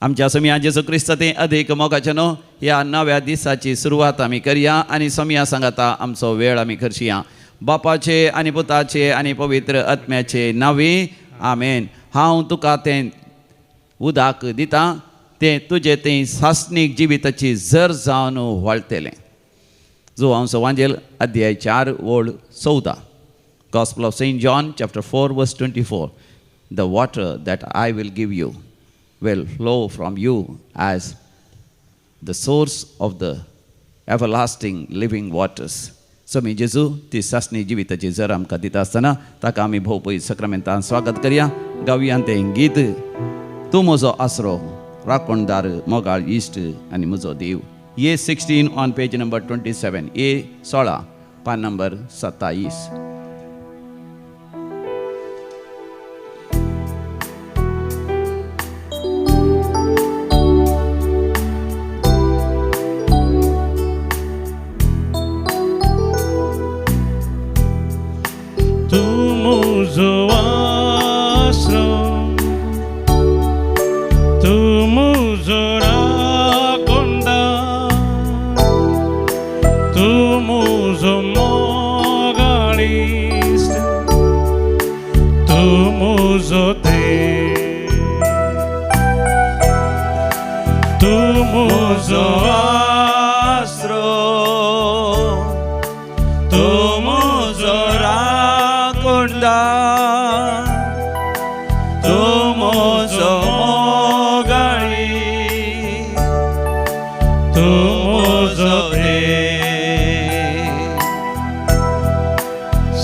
आमच्या समया जेजू क्रिस्ताचे अधिक मोगाच्यानो ह्या नव्या दिसाची सुरवात आमी करया आनी समया सांगाता आमचो वेळ आमी करशिया. बापाचे आनी पुताचे आनी पवित्र आत्म्याचे नांवे आमेन. हांव तुका तें उदक दिता तें तुजें तें सासणीक जिविताची जर जावन वळटलें. जो हांवचो वांजेल अध्याय 4 ओळ 14. Gospel of St. John chapter 4 verse 24. The water that I will give you will flow from you as the source of the everlasting living waters. स्वामी जेजू ती सासणी जिविताची जर आमकां दिता आसतना ताका आमी भोवपळी सक्रामेंतान स्वागत करया. गावयान तें गीत तूं म्हजो आसरो राखणदार मोगाळ इश्ट आनी म्हजो देव. ये 16 ऑन पेज नंबर 27. ये 16 पान नंबर 27.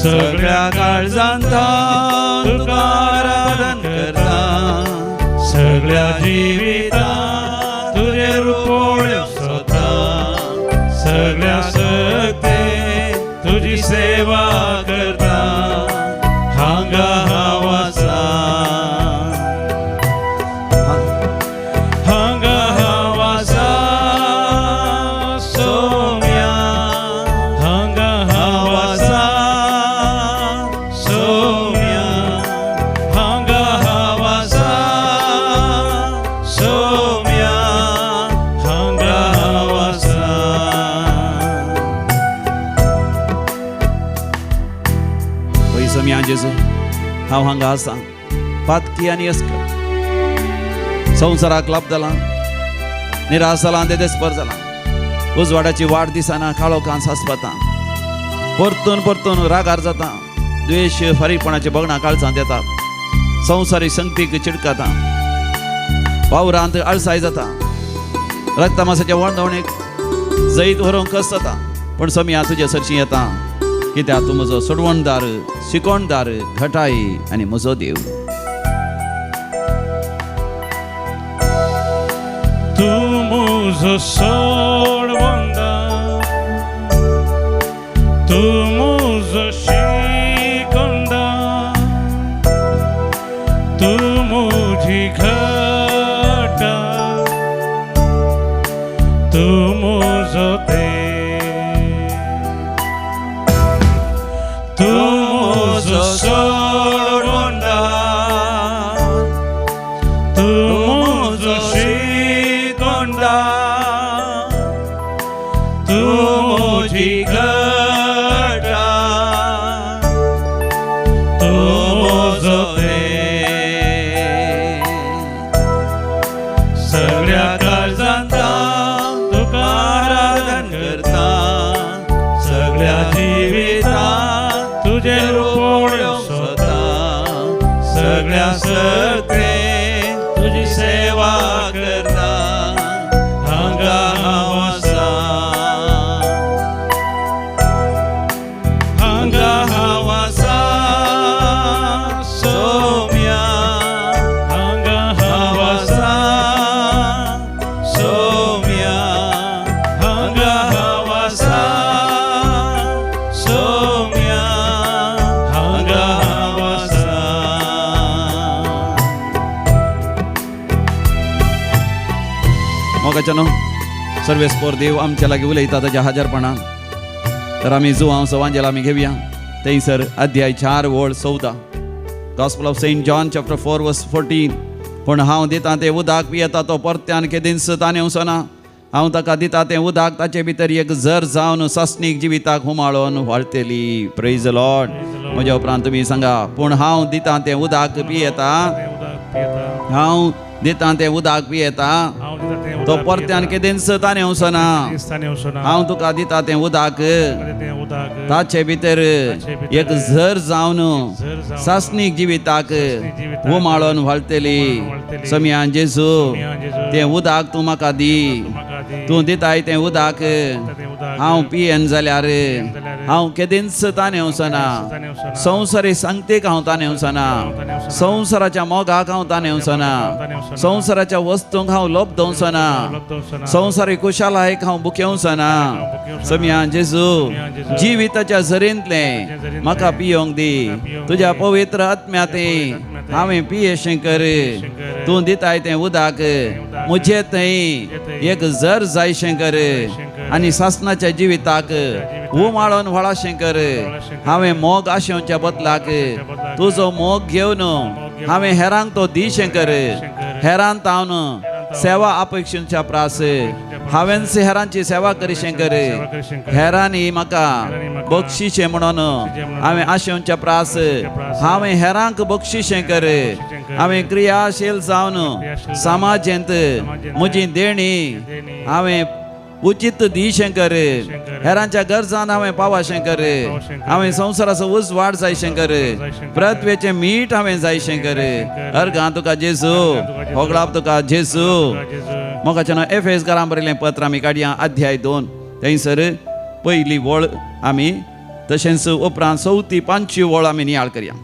सगळ्या काळजांता तुका आराधन करता, सगळ्या जिवितांत तुझे रुपोळ्यो सोदता, सगळ्या शक्तीन तुझी सेवा करता. हांगा हांव आसा, हांगा हांव आसा सोम्या, हांगा हांव आसा सोम्या, हांगा हांव आसा सोम्या, हांगा हांव आसा. पळय समया जेजू हांव हांगा आसा पातकी आनी अस्कर. संवसाराक लाभ जाला, निराश जाला, देदेस्पर जाला. उजवाडाची वाट दिसना, काळोखान सासपता, परतून परतून रागार जाता, द्वेष फारीकपणाचे बगणां काळजांत येतात, संवसारी संगतीक चिडकाता, वावरांत आळसाय जाता, रक्तमासाच्या वळणवणेक जैत व्हरूंक कस जाता. पण समया तुजे सरशी येता, कित्याक तूं म्हजो सोडवणदार, शिकोणदार, घटाई आनी म्हजो देव. तूं म्हजो सोडवणदार, तूं म्हजो शिकोणदार, तूं म्हजी घटाय, तूं म्हजो देव. तूं म्हजो सोडवणदार, तूं म्हजो शिकोणदार, तूं म्हजी घटाय, तूं म्हजो देव. सगळ्या काळजांता तुका आराधन करता, सगळ्या जिवितांत तुझे रुपोळ्यो सोदता, सगळ्या शक्तीन तुझी सेवा करता. हांगा हांव आसा, हांगा हांव आसा सोम्या, हांगा हांव आसा सोम्या, हांगा हांव आसा सोम्या, हांगा हांव आसा. मोगाच्यानो सर्वेस्पर देव आमच्या लागीं उलयता ताच्या हाजरपणान. तर आमी जो हांव सवांजेल आमी घेवया थंयसर अध्याय 4 ओळ 14. Gospel of St. John chapter 4 verse 14. पूण हांव दितां तें उदक पियेता तो परत्यान केदींच ताणें वचना. हांव ताका दिता तें उदक ताचे भितर एक झर जावन सस्नीक जिविताक हुमाळोन व्हाळटली. Praise the lord. म्हज्या उपरांत तुमी सांगा, पूण हांव दितां तें उदक पियेता, हांव दितां तें उदक पियेता तो परत्यान केदींच ताणें वचना. हांव तुका दिता तें उदक ताचे भितर एक झर जावन सासनीक जिविताक हुमाळोन व्हाळटली. समियान जेजू तें उदक तूं म्हाका दी. तूं दिताय तें उदक हांव पियेन जाल्यार हांव केदींच ताणें वचना. संवसारी सांगतेक हांव ताणें वचना. संवसाराच्या मोगाक हांव ताणें वचना. संवसाराच्या वस्तूंक हांव लोभ वचना. संवसारी कुशालायक हांव बुकेवचना. समियान जेजू जिविताच्या झरींतलें म्हाका पियोंक दी. तुज्या पवित्र आत्म्यातें हांवें पियेशें कर. तूं दिताय तें उदक म्हजे थंय एक झर जायशें कर आनी सासणाच्या जिविताक उमाळोन व्हळाशें कर. हांवें मोग आशेवच्या बदलाक तुजो मोग घेवन हांवें हेरांक तो दिशें कर. हेरांत हांव सेवा अपेक्षेच्या प्रास हांवें हेरांची सेवा करीशें कर. हेरांनी म्हाका बक्षिशें म्हणून हांवें आशेवच्या प्रास हांवें हेरांक बक्षिशें कर. हांवें क्रियाशील जावन समाजेंत म्हजी देणी हांवें उचित दिशें कर. हेरांच्या गरजान हांवें पावाशें कर. हांवें संवसाराचो उजवाड जायशें कर. प्रत्वेचें मीठ हांवें जायशें कर. अर्गां तुका जेजू, होगळाप तुका जेजू. मोगाचें नांव एफेसकारां बरयलें पत्र आमी काडया अध्याय 2 थंयसर पयली वळ आमी तशेंच उपरांत 4थी 5वी वळ आमी नियाळ करया.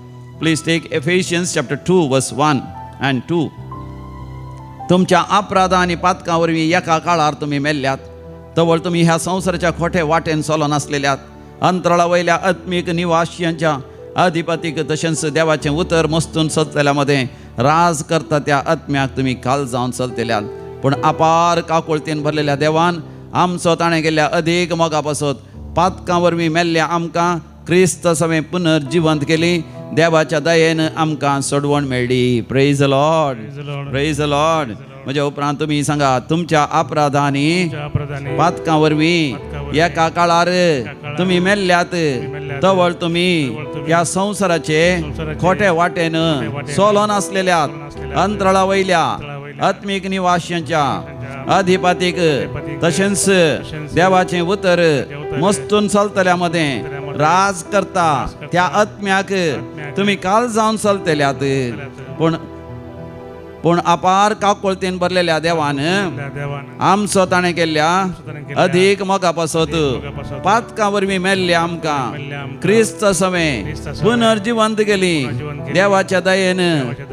प्लीज टेक एफेशियन्स चॅप्टर 2 वर्स 1 and 2. तुमच्या अपराधां आनी पातकां वरवीं एका काळार तुमी मेल्ल्यात. तवळ तुमी ह्या संवसाराच्या खोटे वाटेन चलो नासलेल्यात. अंतराळा वयल्या आत्मीक निवासियांच्या अधिपतीक तशेंच देवाचें उतर मस्तून चलतल्या मदें राज करता त्या आत्म्याक तुमी काल जावन चलतल्यात. पूण अपार काकुळतेन भरलेल्या देवान आमचो ताणें गेल्ल्या अदीक मोगा पासत पातकां वरवीं मेल्ल्या आमकां क्रिस्त सवें पुनर्जिवंत केली. देवाच्या दयेन आमकां सोडवण मेळ्ळी. Praise the Lord. Praise the lord. म्हज्या उपरांत तुमी सांगा, तुमच्या अपराधांनी पातकां वरवीं एका काळार तुमी मेल्ल्यात. तवळ तुमी ह्या संवसाराचे खोटे वाटेन चलो नासलेल्यात. अंतराळा वयल्या आत्मीक निवासियांच्या अधिपतीक तशेंच देवाचें उतर मस्तून चलतल्या मदें राज करता त्या आत्म्याक तुमी काल जावन चलतल्यात. पूण अपार काकुळतेन भरलेल्या देवान आमचो ताणें केल्ल्या अदीक मोगा पासत पातकां वरवीं मेल्ल्या आमकां क्रिस्त सवें पुनर्जिवंत केली. देवाच्या दयेन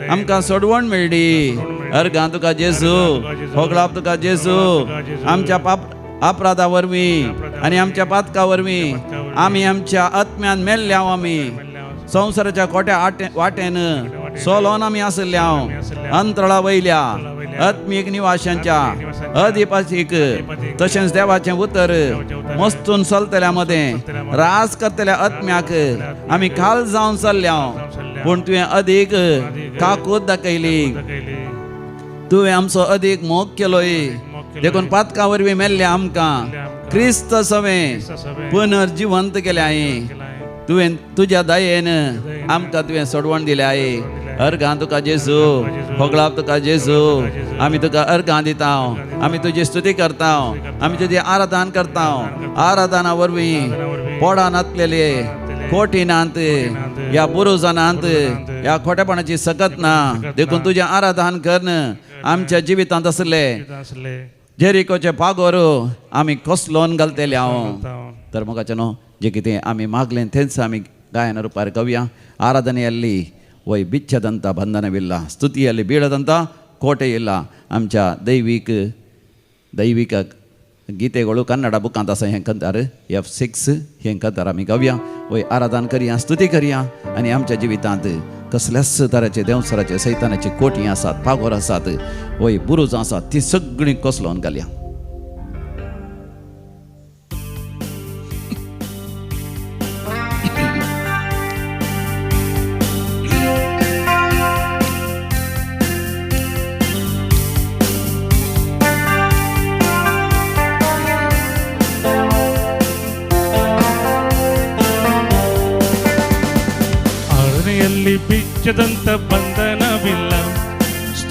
आमकां सोडवण मेळ्ळी. अर्गां तुका जेजू, होगळाप तुका जेजू. आमच्या अपराधा वरवीं आनी आमच्या पातकां वरवीं आमी आमच्या आत्म्यान मेल्ल्या. आमी संवसाराच्या खोट्या वाटेन चलोन आमी आसल्या. अंतराळा वयल्या आत्मीक निवाशांच्या अधिपतीक तशेंच देवाचें उतर मस्तून चलतल्या मदें राज करतल्या आत्म्याक आमी काल जावन चल्ल्या. पूण तुवें अदीक काकूत दाखयली. तुवें आमचो अदीक मोग केलोय. देखून पातकां वरवीं मेल्ल्या आमकां क्रिस्त सवें पुनर्जिवंत केल्याय. तुवें तुज्या दयेन आमकां तुवें सोडवण दिल्याय. अर्गां तुका जेजू, होगळाप तुका जेजू. आमी तुका अर्गां दिता. आमी तुजी स्तुती करता. आमी तुजी आराधना करता. आराधना वरवीं पोडान नातलेले कोठिनांत ह्या बुरुजानांत ह्या खोटेपणाची सकत ना. देखून तुजें आराधना करन आमच्या जिवितांत आसले जेरिकोचे पागोर आमी कोसलोन घालतले. तर मोगाचें न्हू जें कितें आमी मागलें तेंच आमी गायन रुपार कवया. ಆರಾಧನೆಯಲ್ಲಿ ವೈ ಬಿಚ್ಚದಂಥ ಬಂಧನವಿಲ್ಲ. ಸ್ತುತಿಯಲ್ಲಿ ಬೀಳದಂಥ ಕೋಟೆ ಇಲ್ಲ. आमच्या दैविक गीतेಗಳು कन्नड बुकांत आसा हें कंतार F6 हें कंतार आमी गावया. वय आराधना करया, स्तुती करया. आनी आमच्या जिवितांत कसल्याच तराचे देवसराचे सैतानाची कोटी आसात, पागोर आसात, वय बुरूज आसात, ती सगळीं कसलोन घालया.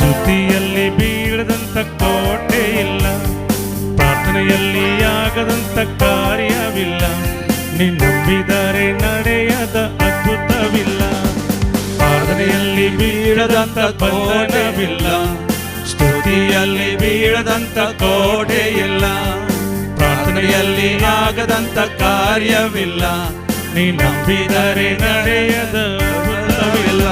ಸ್ತುತಿಯಲ್ಲಿ ಬೀಳದಂತ ಕೋಟೆ ಇಲ್ಲ, ಪ್ರಾರ್ಥನೆಯಲ್ಲಿ ಆಗದಂತ ಕಾರ್ಯವಿಲ್ಲ, ನಿನ್ನಂಬಿದರೆ ನಡೆಯದ ಅದ್ಭುತವಿಲ್ಲ. ಪ್ರಾರ್ಥನೆಯಲ್ಲಿ ಬೀಳದಂತ ಬಂಧನವಿಲ್ಲ, ಸ್ತುತಿಯಲ್ಲಿ ಬೀಳದಂತ ಕೋಟೆ ಇಲ್ಲ, ಪ್ರಾರ್ಥನೆಯಲ್ಲಿ ಆಗದಂತ ಕಾರ್ಯವಿಲ್ಲ, ನೀ ನಂಬಿದರೆ ನಡೆಯದ ಅದ್ಭುತವಿಲ್ಲ.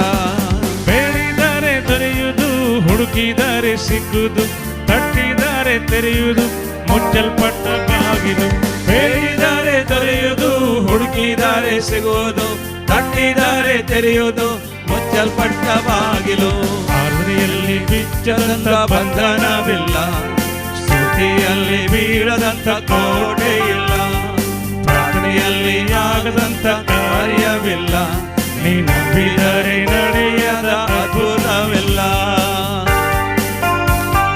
ಬೇಡಿದರೆ ದೊರೆಯುವುದು, ಹುಡುಕಿದರೆ ಸಿಕ್ಕುವುದು, ತಟ್ಟಿದರೆ ತೆರೆಯುವುದು, ಮುಚ್ಚಲ್ಪಟ್ಟ ಬಾಗಿಲು. ಬೇಡಿದರೆ ದೊರೆಯುವುದು, ಹುಡುಕಿದರೆ ಸಿಗುವುದು, ತಟ್ಟಿದರೆ ತೆರೆಯುವುದು, ಮುಚ್ಚಲ್ಪಟ್ಟ ಬಾಗಿಲು. ಪ್ರಾರ್ಥನೆಯಲ್ಲಿ ಬಿಚ್ಚದಂತ ಬಂಧನವಿಲ್ಲ, ಸ್ತುತಿಯಲ್ಲಿ ಬೀಳದಂತ ಕೋಟೆ ಇಲ್ಲ, ಪ್ರಾರ್ಥನೆಯಲ್ಲಿ ಆಗದಂತ ಕಾರ್ಯವಿಲ್ಲ, ನೀ ನಂಬಿದರೆ ನಡೆಯದ ಅದ್ಭುತವಿಲ್ಲ.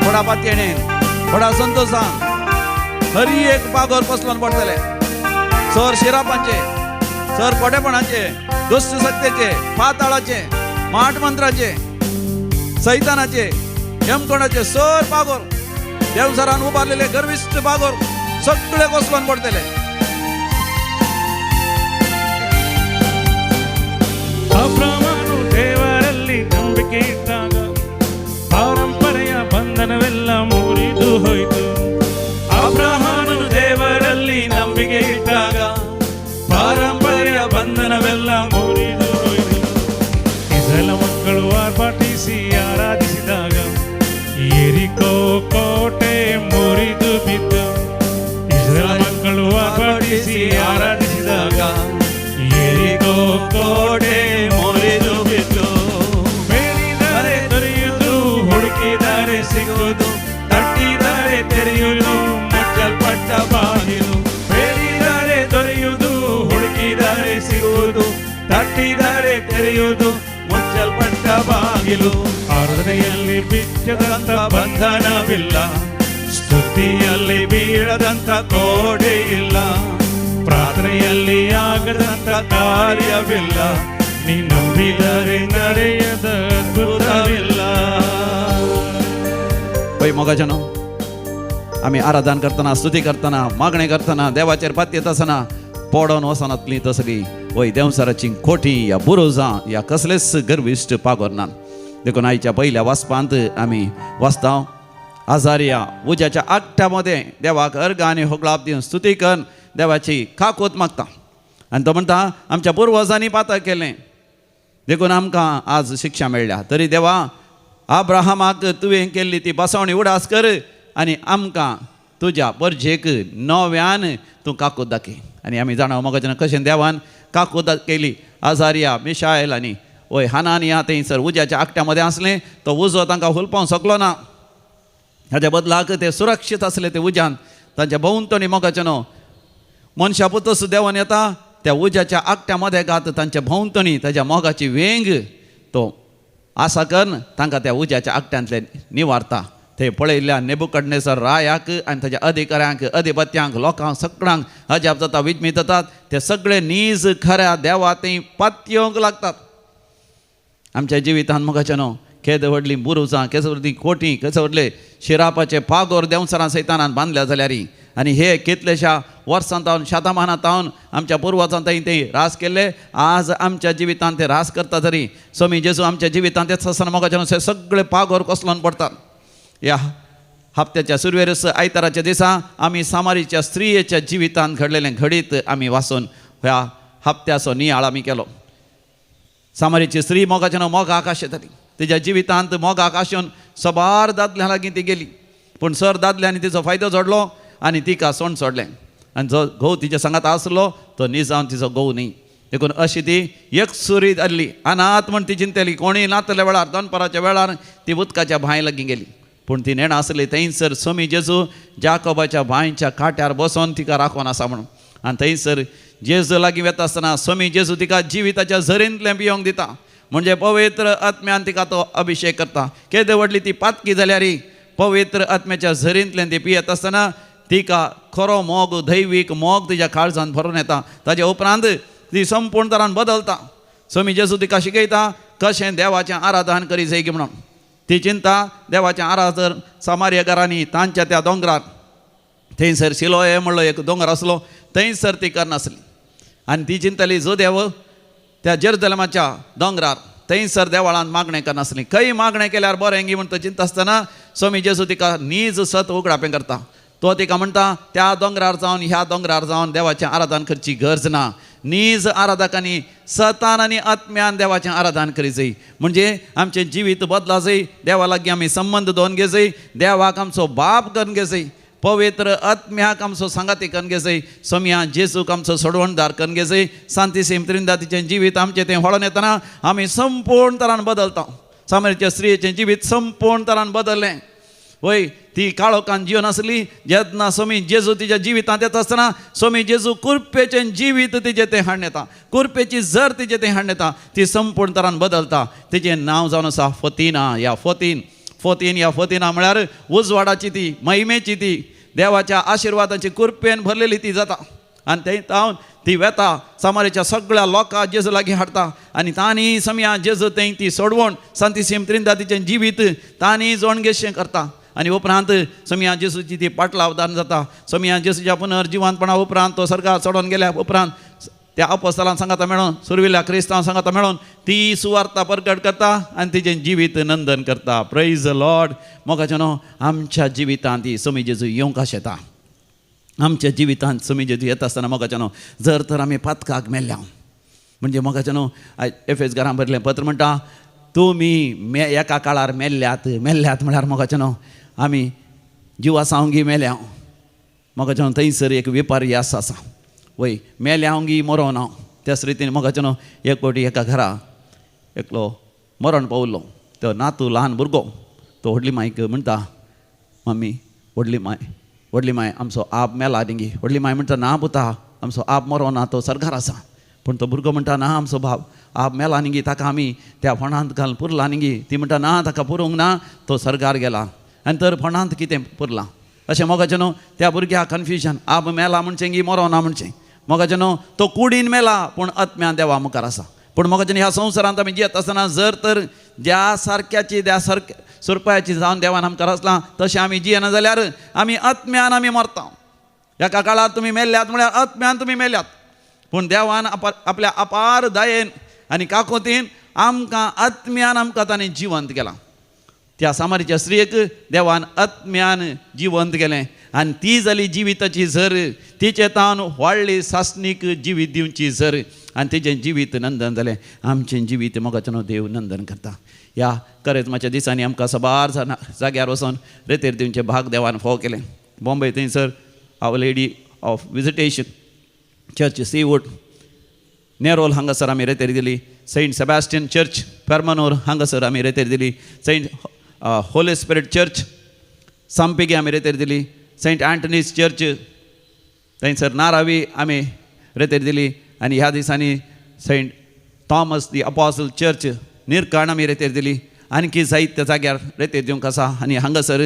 थोडा पाती येणे थोडा संतोषान हर एक पागोर पसलोन पडतले. सर शिरापांचे, सर कोटेपणाचे, दुष्ट सत्तेचे, पाताळाचे, माट मंत्राचे, सैतानाचे, यमकोणाचे सर पागोर देवसरान उभारलेले गर्विष्ठ पागोर सगळे कोसलोन पडतले. ಅಬ್ರಹಾಮನು ದೇವರಲ್ಲಿ ನಂಬಿಕೆ ಇಟ್ಟಾಗ ಪಾರಂಪರೆಯ ಬಂಧನವೆಲ್ಲ ಮುರಿದು ಹೋಯಿತು. ಅಬ್ರಹಾಮನು ದೇವರಲ್ಲಿ ನಂಬಿಕೆ ಇಟ್ಟಾಗ ಪಾರಂಪರೆಯ ಬಂಧನವೆಲ್ಲ ಮುರಿದು ಹೋಯಿತು. ಇಸ್ರಾಯೇಲ್ ಮಕ್ಕಳು ಆರ್ಭಟಿಸಿ ಆರಾಧಿಸಿದಾಗ ಯೆರಿಕೋ ಕೋಟೆ ಮುರಿದು ಬಿದ್ದು. ಇಸ್ರಾಯೇಲ್ ಮಕ್ಕಳು ಆರ್ಭಟಿಸಿ ಆರಾಧಿಸಿದಾಗ ಯೆರಿಕೋ ಕೋಟೆ ಮುರಿದು ಬಿದ್ದು. ಬೇಡಿದರೆ ದೊರೆಯುವುದು, ಹುಡುಕಿದರೆ ಸಿಗುವುದು, ತಟ್ಟಿದರೆ ತೆರೆಯುವುದು, ಮುಚ್ಚಲ್ಪಟ್ಟ ಬಾಗಿಲು. ಬೇಡಿದರೆ ದೊರೆಯುವುದು, ಹುಡುಕಿದರೆ ಸಿಗುವುದು, ತಟ್ಟಿದರೆ ತೆರೆಯುವುದು, ಮುಚ್ಚಲ್ಪಟ್ಟ ಬಾಗಿಲು. ಆರಾಧನೆಯಲ್ಲಿ ಬಿಚ್ಚದಂತ ಬಂಧನವಿಲ್ಲ, ಸ್ತುತಿಯಲ್ಲಿ ಬೀಳದಂತ ಕೋಟೆ ಇಲ್ಲ, ಪ್ರಾರ್ಥನೆಯಲ್ಲಿ ಆಗದಂತ ಕಾರ್ಯವಿಲ್ಲ, ನೀ ನಂಬಿದರೆ ನಡೆಯದ ಅದ್ಭುತವಿಲ್ಲ. पै मोगाच्यानो आम्ही आराधन करतना, स्तुती करतना, मागणे करतना, देवाचेर पात येत आसतना पडोन वसनातली तसली वय देवसराची खोटी या बुरोजां या कसलेच गर्विश्ट पागोरनान. देखून आईच्या पहिल्या वाचपांत आम्ही वाचता आजारिया उज्याच्या आकट्यामध्ये देवाक अर्घ आणि होगळाप दिवन स्तुती करून देवाची काकोत मागता. आणि तो म्हणटा आमच्या पुर्वजांनी पातळ केलें देखून आमकां आज शिक्षा मेळ्ळ्या. तरी देवा अब्राहमाक तुवें केल्ली ती बसवणी उडास कर आनी आमकां तुज्या परजेक नव्यान तूं काकूत दाखय. आनी आमी जाणा मोगाच्यान कशें देवान काकूत केली. आजारिया, मिशायल आनी वय हानानिया थंयसर उज्याच्या आकट्यामध्ये आसलें. तो उजो तांकां हुलपावंक शकलो ना. हाच्या बदलाक ते सुरक्षीत आसले ते उज्यान. तांच्या भोंवतणी मोगाच्यानो मनशा पुतस देवान येता त्या उज्याच्या आकट्यामध्ये घात तांच्या भोंवतणी ताच्या मोगाची वेंग तो आसा करून तांकां त्या उज्याच्या आकट्यांतले निवारता. ते पळयल्ल्या नेबुकदनेसर रायाक आनी ताच्या अधिकाऱ्यांक, अधिपत्यांक, लोकांक सगळ्यांक अजाप जाता, विस्मीत जातात. ते सगळे नीज खऱ्या देवा थंय पातयेवंक लागतात. आमच्या जिवितांत मोगाच्यानो केद व्हडली बुरुजां, केस व्हडली कोटी, केस व्हडले शिरापाचे पागोर देवसरां सैतानान बांदल्या जाल्यार आनी हे कितलेशा वर्सां तावन शतमानां तावन आमच्या पुर्वजां थंय ते रास केल्ले. आज आमच्या जिवितांत ते रास करता. तरी स्वामी जेजू आमच्या जिवितांत येता आसतना मोगाच्यानो सगळे पागोर कोसलोन पडतात. या हप्त्याच्या सुरवेरस आयताराच्या दिसा आमी सामारीच्या स्त्रियेच्या जिवितांत घडलेलें घडीत आमी वाचून ह्या हप्त्याचो नियाळ आमी केलो. सामारीची स्त्री मोगाच्यानो मोगाक आशेताली. तिच्या जिवितांत मोगाक आशेवन सबार दादल्या लागीं ती गेली. पूण सर दादल्यांनी तिचो फायदो जोडलो आनी तिका सोंड सोडलें. आनी जो घोव तिच्या सांगात आसलो तो निजावन तिचो घोव न्ही. देखून अशी ती एकसुरी जाल्ली. अनाथ म्हण ती चिंतेली. कोणीय नातल्या वेळार, दनपाराच्या वेळार ती उदकाच्या भांय लागीं गेली. पूण ती नेणा आसली थंयसर स्वामी जेजू जाकोबाच्या भांयच्या काट्यार बसोन तिका राखोन आसा म्हणून. आनी थंयसर जेजू लागीं वता आसतना स्वामी जेजू तिका जिविताच्या झरींतलें पियोंक दिता. म्हणजे पवित्र आत्म्यान तिका तो अभिषेक करता. केद व्हडली ती पातकी जाल्यार पवित्र आत्म्याच्या झरींतल्यान ती पियेत आसतना तिका खरो मोग, दैवीक मोग तिच्या काळजांत भरून येता. ताचे उपरांत ती संपूर्ण तरान बदलता. स्वामी जेजू तिका शिकयता कशें देवाचें आराधन करी जाय म्हणून. ती चिंता देवाच्या आराधर सामार्यकारांनी तांच्या त्या दोंगरार थंयसर शिलोय म्हणलो एक दोंगर असलो थंयसर ती करनासली आनी ती चिंतली जो देव त्या जेरुसलेमाच्या दोंगरार थंयसर देवळान मागणें करनासली खंय मागणें केल्यार बरें गी म्हण तो चिंता आसतना स्वामी जेजू तिका नीज सत उगडापें करता तो तिका म्हणटा त्या दोंगरार जावन ह्या दोंगरार जावन देवाचें आराधन करची गरज ना नीज आराधकांनी सतान आनी आत्म्यान देवाचें आराधन करी जाय म्हणजे आमचें जिवीत बदला जाय देवा लागीं आमी संबंद दवरून घे जाय देवाक आमचो बाप करून घे जाय पवित्र आत्म्याक आमचो सांगाती करून घे जाय सोम्या जेजूक आमचो सोडवणदार करून घे जाय सांतीसेम त्रिंदा तिचें जिवीत आमचें तें वळोन येतना आमी संपूर्ण तरान बदलता सामरीच्या स्त्रियेचें जिवीत संपूर्ण तरान बदललें वय ती काळोखान जिवन आसली जेन्ना स्वामी जेजू तिच्या जिवितांत येता आसतना स्वामी जेजू कुरपेचें जिवीत तिचें तें हाडून येता कुरपेची जर तिचें तें हाडून येता ती संपूर्ण तरान बदलता तिचें नांव जावन आसा फतिना या फतीन या फतिना म्हळ्यार उजवाडाची ती महिमेची ती देवाच्या आशिर्वादाची कुरपेन भरलेली ती जाता आनी थंय जावन ती वेता सामारेच्या सगळ्या लोकांक जेजू लागीं हाडटा आनी तांणी समया जेजू थंय ती सोडवण सांतीसेम त्रिंदा तिचें जिवीत तांणी जोडगेशें करता आनी उपरांत समया जेजूची ती पाटलावदान जाता समया जेजूच्या पुनर्जिवांतपणा उपरांत तो सर्गार चडोवन गेल्या उपरांत त्या अपोस्तलां सांगाता मेळोन सुरविल्ल्या क्रिस्तांव सांगाता मेळोन ती सुवार्ता प्रकट करता आनी तिचें जिवीत नंदन करता प्रेज द लॉर्ड मोगाचें न्हू आमच्या जिवितांत ती स्वामी जेजू येवंक येता आमच्या जिवितांत स्वामी जेजू येता आसतना मोगाचें न्हू जर तर आमी पातकाक मेल्ल्या म्हणजे मोगाचें न्हू एफेसकारां बरयलें पत्र म्हणटा तुमी एका काळार मेल्ल्यात म्हळ्यार मोगाचें न्हू आमी जिवा सावंगी मेल्या मोगाचें न्हू थंयसर एक विपर्य आसा वय मेल्या हांगी मरोन हांव त्याच रितीन मोगाचें न्हू एक फावटी एका घरा एकलो मरण पावलो तो नातू ल्हान भुरगो तो व्हडली मांयक म्हणटा मम्मी व्हडली मांय आमचो आप मेला डिंगी व्हडली मांय म्हणटा ना पुता आमचो आप मरो ना तो सरकार आसा पूण तो भुरगो म्हणटा ना आमचो बाब आप मेला न्ही ताका आमी त्या फोंडांत घालून पुरला न्ही ती म्हणटा ना ताका पुरोवंक ना तो सरकार गेला आनी तर फोंडांत कितें पुरलां अशें मोगाचें न्हू त्या भुरग्याक कन्फ्युजन आप मेला म्हणचें गी मरो ना म्हणचें मोगाचें न्हू तो कुडीन मेला पूण आत्म्यान देवा मुखार आसा पूण मोगाचें ह्या संवसारांत आमी जियेत आसतना जर तर ज्या सारक्या सुरपायाची जावन देवान आमकां रचलां तशें आमी जियेना जाल्यार आमी आत्म्यान आमी मरता एका काळार तुमी मेल्ल्यात म्हळ्यार आत्म्यान तुमी मेल्यात पूण देवान आपल्या अपार दयेन आनी काकोतीन आमकां आत्म्यान आमकां ताणें जिवंत केलां त्या सामारीच्या स्त्रियेक देवान आत्म्यान जिवंत केलें आनी ती जाली जिविताची झर तिचे तावन व्हडली सासणीक जिवीत दिवची झर आनी तिचें जिवीत नंदन जालें आमचें जिवीत मोगाचें न्हू देव नंदन करता ह्या करेजमाच्या दिसांनी आमकां सबार जाग्यार वचोन रेतेर दिवचे भाग देवान फाव केलें बॉम्बे थंयसर our lady of visitation church Seawood Nerul हांगासर आमी रेतेर दिली सेंट सेबॅस्टियन चर्च पेर्मनूर हांगासर आमी रेतेर दिली सेंट होली स्पिरीट चर्च सांपेगी आमी रेतेर दिली सेंट एंटनीज चर्च थंयसर नारावी आमी रेतेर दिली आनी ह्या दिसांनी सेंट थॉमस दी अपॉसल चर्च निर्काण आमी रेतेर दिली आणकी जायत्या जाग्यार रेतेर दिवंक आसा आनी हांगासर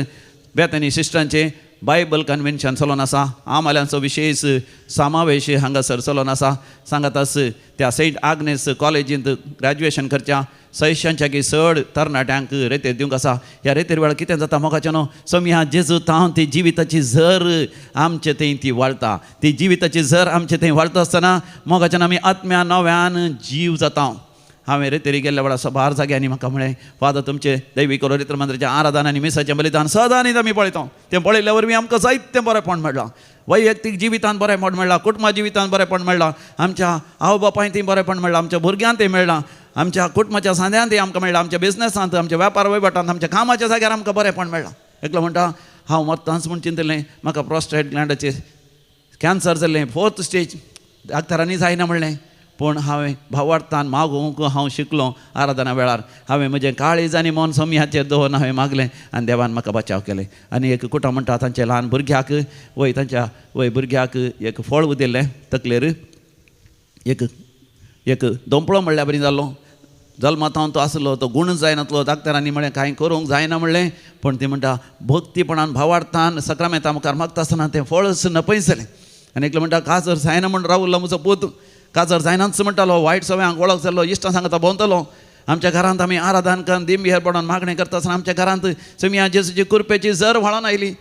बेतनी सिस्टरांचें बायबल कन्वेन्शन चलोवन आसा आमाल्यांचो विशेश समावेश हांगासर चलोवन आसा सांगात आस त्या सेंट आग्नेस कॉलेजींत ग्रॅज्युएशन करच्या 600च्याकी चड तरणाट्यांक रेतेर दिवंक आसा ह्या रेतेर वेळार कितें जाता मोगाचें न्हू समया जेजू तावन ती जिविताची झर आमचे थंय ती वाळटा ती जिविताची झर आमचे थंय वाळटा आसतना मोगाच्यान आमी आत्म्या नव्यान जीव जाता हांवें रेतेरी गेल्ल्या वेळार सबार जाग्यांनी म्हाका म्हळें फादर तुमचे दैवीक रोरित्र मंदिराचें आराधन आनी मिसाचें बलिदान सदांच आमी पळयता तें पळयल्या वरवीं आमकां जायतें बरेंपण मेळ्ळां वैयक्तीक जिवितांत बरेंपण मेळ्ळां कुटुंबा जिवितांत बरेंपण मेळ्ळां आमच्या आवय बापायंतय बरेंपण मेळ्ळां आमच्या भुरग्यांतय मेळ्ळां आमच्या कुटुंबाच्या सांद्यांतय आमकां मेळ्ळां आमच्या बिझनसांत आमच्या वेपार वैभटांत आमच्या कामाच्या जाग्यार आमकां बरेंपण मेळ्ळां एकलो म्हणटा हांव मरतांच म्हूण चिंतलें म्हाका प्रोस्टेट ग्लँडाचें कॅन्सर जाल्लें 4th स्टेज डाक्टरांनी जायना म्हणलें पूण हांवें भावार्थान मागूंक हांव शिकलो आराधना वेळार हांवें म्हजें काळीज आनी मन समयाचेर दवरून हांवें मागलें आनी देवान म्हाका बचाव केलें आनी एक कुटुंब म्हणटा तांच्या ल्हान भुरग्याक तांच्या भुरग्याक एक फळ दिल्लें तकलेर एक दोंपळो म्हणल्यार बरी जाल्लो जल्मांत तो आसलो तो गुण जायनासलो डाक्टरांनी म्हळें कांय करूंक जायना म्हणलें पूण ती म्हणटा भक्तीपणान भावार्थान सक्रामेंता मुखार मागता आसतना तें फळच नपयस जालें आनी एकलो म्हणटा काजर जायना म्हूण रावलो म्हजो पूत काजर जायनाच म्हणटालो वायट सवयांक वळख जाल्लो इश्टां सांगता भोंवतलो आमच्या घरांत आमी आराधन करून दिमबी हेरपडोन मागणें करता आसतना आमच्या घरांत समिया जेसूची कृपेची झर व्हाळोन आयली.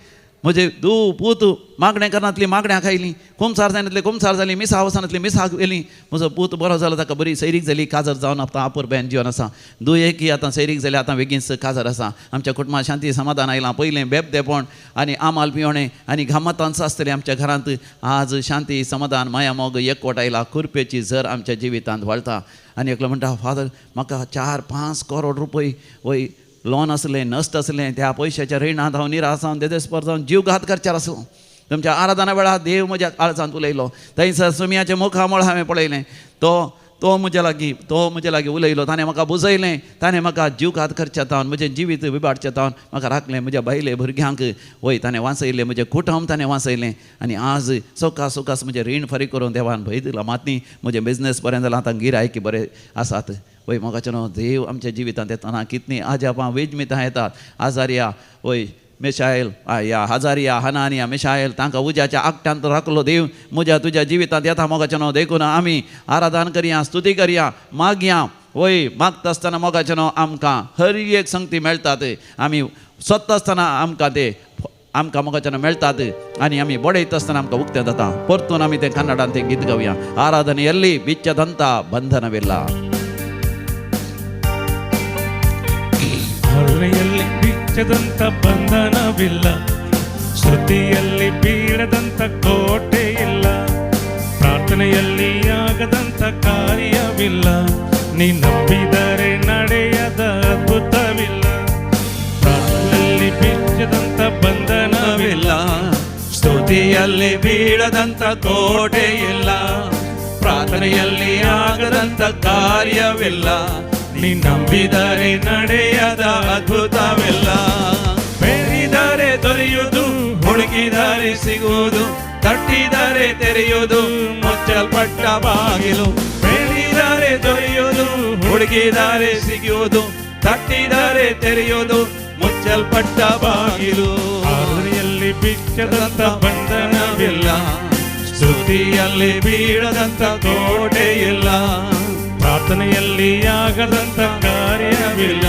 म्हजे धूव पूत मागणें करनातली मागण्याक आयलीं, कुमसार जायनातली कुमसार जाली, मिसा वचनातली मिसाक गेलीं. म्हजो पूत बरो जालो, ताका बरी सैरीक जाली, काजर जावन आतां आपूर बेन जिवन आसा. दुयेकी आतां सैरीक जाली, आतां बेगीनच काजर आसा. आमच्या कुटुंबात शांती समाधान आयलां. पयलें बेबदेपण आनी आमाल पिवणें आनी घामतांच आसतलें आमच्या घरांत. आज शांती समाधान माया मोग एकवट आयला. कृपेची झर आमच्या जिवितांत वळटा. आनी एकलो म्हणटा, फादर म्हाका 4-5 करोड रुपये वय लोन असलें नश्ट असलें, त्या पयशाच्या रिणांत हांव निराश जावन देदेस्पर जावन जीवघात करचार आसलो. तुमच्या आराधना वेळार देव म्हज्या काळजांत उलयलो. थंयसर सुमयाचें मुखामळ हांवें पळयलें. तो म्हजे लागीं उलयलो. ताणें म्हाका बुजयलें. ताणें म्हाका जीवघात करच्या तावन म्हजें जिवीत विबाडच्या तावन म्हाका राखलें. म्हज्या बायले भुरग्यांक वय ताणें वाचयलें, म्हजें कुटुंब ताणें वाचयलें. आनी आज सोकास म्हजें रीण फारीक करून देवान भंय दिला. मातनी म्हजें बिझनेस बरें जालां, आतां गिरायकी बरें आसात. वय मोगाचें न्हू, देव आमच्या जिवितांत येतना कितलीं आजापां वेजमितां येतात. आजारिया वय मिशायल या हजारिया हनानिया मिशायल तांकां उज्याच्या आगट्यांत राखलो देव म्हज्या तुज्या जिवितांत येता. मोगाचें न्हू, देखून आमी आराधन करया, स्तुती करया, मागया. वय मागता आसतना मोगाचें न्हू आमकां हर एक संगती मेळटात. आमी सोदता आसतना आमकां मोगाचें न्हू मेळटात. आनी आमी बडयता आसतना आमकां उक्तें जाता. परतून आमी तें कन्नडांत तें गीत गावया. आराधನೆಯಲ್ಲಿ ಬಿಚ್ಚದಂತ ಬಂಧನವಿಲ್ಲ. ಆರಾಧನೆಯಲ್ಲಿ ಬಿಚ್ಚದಂತ ಬಂಧನವಿಲ್ಲ, ಶ್ರುತಿಯಲ್ಲಿ ಬೀಳದಂತ ಕೋಟೆ ಇಲ್ಲ, ಪ್ರಾರ್ಥನೆಯಲ್ಲಿ ಆಗದಂತ ಕಾರ್ಯವಿಲ್ಲ, ನೀ ನಂಬಿದರೆ ನಡೆಯದ ಅದ್ಭುತವಿಲ್ಲ. ಪ್ರಾರ್ಥನೆಯಲ್ಲಿ ಬಿಚ್ಚದಂತ ಬಂಧನವಿಲ್ಲ, ಸ್ತುತಿಯಲ್ಲಿ ಬೀಳದಂತ ಕೋಟೆ ಇಲ್ಲ, ಪ್ರಾರ್ಥನೆಯಲ್ಲಿ ಆಗದಂತ ಕಾರ್ಯವಿಲ್ಲ, ನೀ ನಂಬಿದರೆ ನಡೆಯದ ಅದ್ಭುತವಿಲ್ಲ. ಬೇಡಿದರೆ ದೊರೆಯುವುದು, ಹುಡುಕಿದರೆ ಸಿಗುವುದು, ತಟ್ಟಿದರೆ ತೆರೆಯುವುದು, ಮುಚ್ಚಲ್ಪಟ್ಟ ಬಾಗಿಲು. ಬೇಡಿದರೆ ದೊರೆಯುವುದು, ಹುಡುಕಿದರೆ ಸಿಗುವುದು, ತಟ್ಟಿದರೆ ತೆರೆಯುವುದು, ಮುಚ್ಚಲ್ಪಟ್ಟ ಬಾಗಿಲು. ಆರಾಧನೆಯಲ್ಲಿ ಬಿಚ್ಚದಂತ ಬಂಧನವಿಲ್ಲ, ಸ್ತುತಿಯಲ್ಲಿ ಬೀಳದಂತ ಕೋಟೆ ಇಲ್ಲ, ಪ್ರಾರ್ಥನೆಯಲ್ಲಿ ಆಗದಂತ ಕಾರ್ಯವಿಲ್ಲ,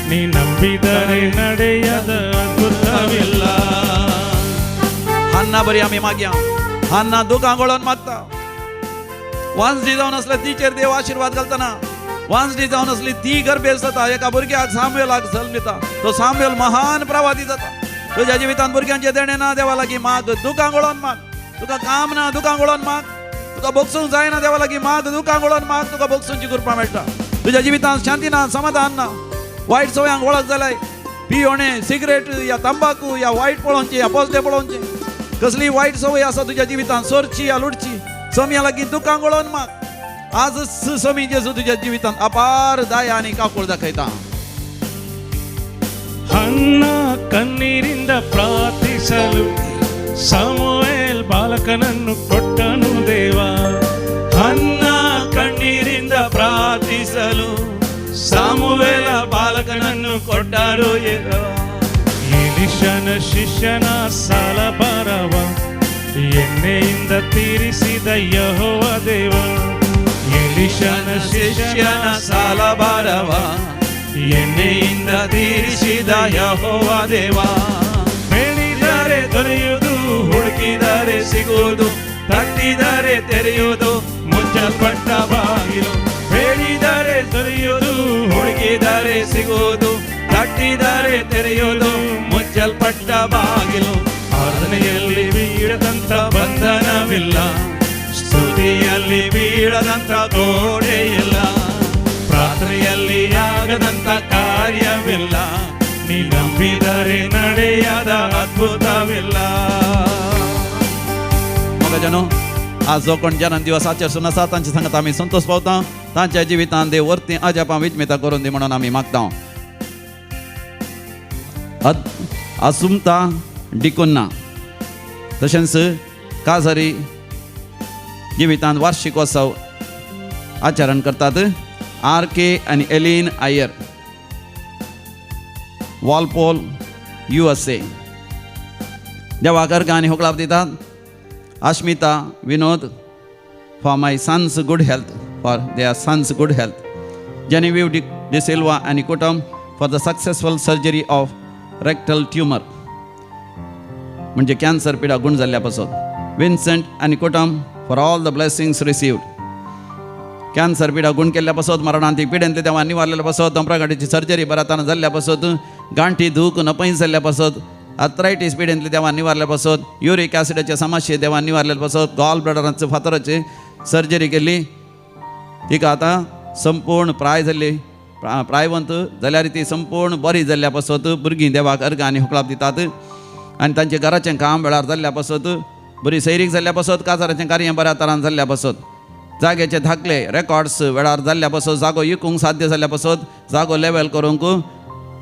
ನೀ ನಂಬಿದರೆ ನಡೆಯದ ಅದ್ಭುತವಿಲ್ಲ. हान्ना बरी आमी मागया. हान्ना दुखांगोळोन मागता. वांसडी जावन आसल्या तिचेर देव आशिर्वाद घालतना. वांसडी जावन आसली ती गर्भेर जाता. एका भुरग्याक सामुएलाक जल्म दिता. तो सामुएल महान प्रवादी जाता. तुज्या जिवितांत भुरग्यांचे देणे ना, देवा लागीं माग. दुखांगोळोन माग. तुका काम ना, दुखांगोळोन माग. तुका भोगसूंक जायना, देवा लागीं माग. दुखांगोळोन माग, तुका भोगसूंची कृपा मेळटा. तुज्या जिवितांत शांती ना, समाधान ना, वायट सवयांक वळख जाल्याय, पियोणें, सिगरेट या तंबाखू या वायट पळोवचें या पोसले पळोवचें, कसली वायट सवय आसा तुज्या जिवितांत, सोरची या लुटची, समिया लागीं दुखांगोळोन माग. आज समी जेजू तुज्या जिवितांत अपार दया आनी काकूळ दाखयता. ಹನ್ನ ಕಣ್ಣೀರಿಂದ ಪ್ರಾರ್ಥಿಸಲು ಸಮುವೇಲ್ ಬಾಲಕನನ್ನು ಕೊಟ್ಟನು ದೇವ. ಹನ್ನ ಕಣ್ಣೀರಿಂದ ಪ್ರಾರ್ಥಿಸಲು ಸಾಮುವೇಲ ಬಾಲಕನನ್ನು ಕೊಟ್ಟರು ಯೆಹೋವ. ಎಲಿಷನ ಶಿಷ್ಯನ ಸಾಲ ಬರವ ಎಣ್ಣೆಯಿಂದ ತೀರಿಸಿದ ಯೆಹೋವ ದೇವ. ಎಲಿಷನ ಶಿಷ್ಯನ ಸಾಲ ಬಾರವ ಎಣ್ಣೆಯಿಂದ ತೀರಿಸಿದ ಯೆಹೋವ ದೇವ. ಬೇಡಿದರೆ ದೊರೆಯುವುದು, ಹುಡುಕಿದರೆ ಸಿಗುವುದು, ತಟ್ಟಿದರೆ ತೆರೆಯುವುದು, ಮುಚ್ಚಲ್ಪಟ್ಟ ಬಾಗಿಲು. ಬೇಡಿದರೆ ದೊರೆಯುವುದು, ಹುಡುಕಿದರೆ ಸಿಗುವುದು, ತಟ್ಟಿದರೆ ತೆರೆಯುವುದು, ಮುಚ್ಚಲ್ಪಟ್ಟ ಬಾಗಿಲು. ಆರಾಧನೆಯಲ್ಲಿ ಬೀಳದಂತ ಬಂಧನವಿಲ್ಲ, ಸ್ತುತಿಯಲ್ಲಿ ಬೀಳದಂತ ಕೋಟೆ ಇಲ್ಲ, ಪ್ರಾರ್ಥನೆಯಲ್ಲಿ ಆಗದಂತ ಕಾರ್ಯವಿಲ್ಲ, ನೀ ನಂಬಿದರೆ ನಡೆಯದ अद्भुतविಲ್ಲ. मोगाचेनो, आज जो कोण जनान दिवस आचरसून आसा तांचे सांगत आमी संतोष पावता. तांच्या जिवितांत देव वर्ती अजापां विजमिता करून दी म्हणून आमी मागता. असुमता डिकुन्ना तशेंच काजारी जिवितांत वार्षिकोत्सव आचरण करतात. RK आनी एलिन आयर, वॉलपोल USA. देवाक अर्घ आनी होकळाप दितात. Ashmita Vinod, for my son's good health, for their son's good health. Genevieve De Silva आणि कुटुंब for the successful surgery of rectal tumour म्हणजे कॅन्सर पिडा गुण जाल्ल्या पासून. विन्सेंट आणि कुटुंब for all the blessings received. Cancer पिडा गुण केल्ल्या पासून, मरणांती पिड्यांतले देवान निवारलेल्या पासून, धंपरागाडीची सर्जरी बराताना जाल्ल्या पासून, गांठी धूक नपैस जाल्ल्या पासून, आर्थरायटीस पिड्यांतले देवान निवारल्या पासून, युरिक ॲसिडाचे समस्ये देवान निवारलेल्या पासून, गॉल ब्लॅडराचे फातराची सर्जरी केली. तिका आतां संपूर्ण प्राय जाल्ली, प्रायवंत जाल्यार ती संपूर्ण बरी जाल्ल्या पासून भुरगीं देवाक अर्घ आनी हुकलाप दितात. आनी तांचें घराचें काम वेळार जाल्ल्या पासून, बरी सैरीक जाल्ल्या पासून, काजाराचें कार्य बऱ्या तरान जाल्ल्या पासून, जाग्याचे धाकले रेकॉर्ड्स वेळार जाल्ल्या पासून, जागो विकूंक साध्य जाल्ल्या पासून, जागो लेवल करूंक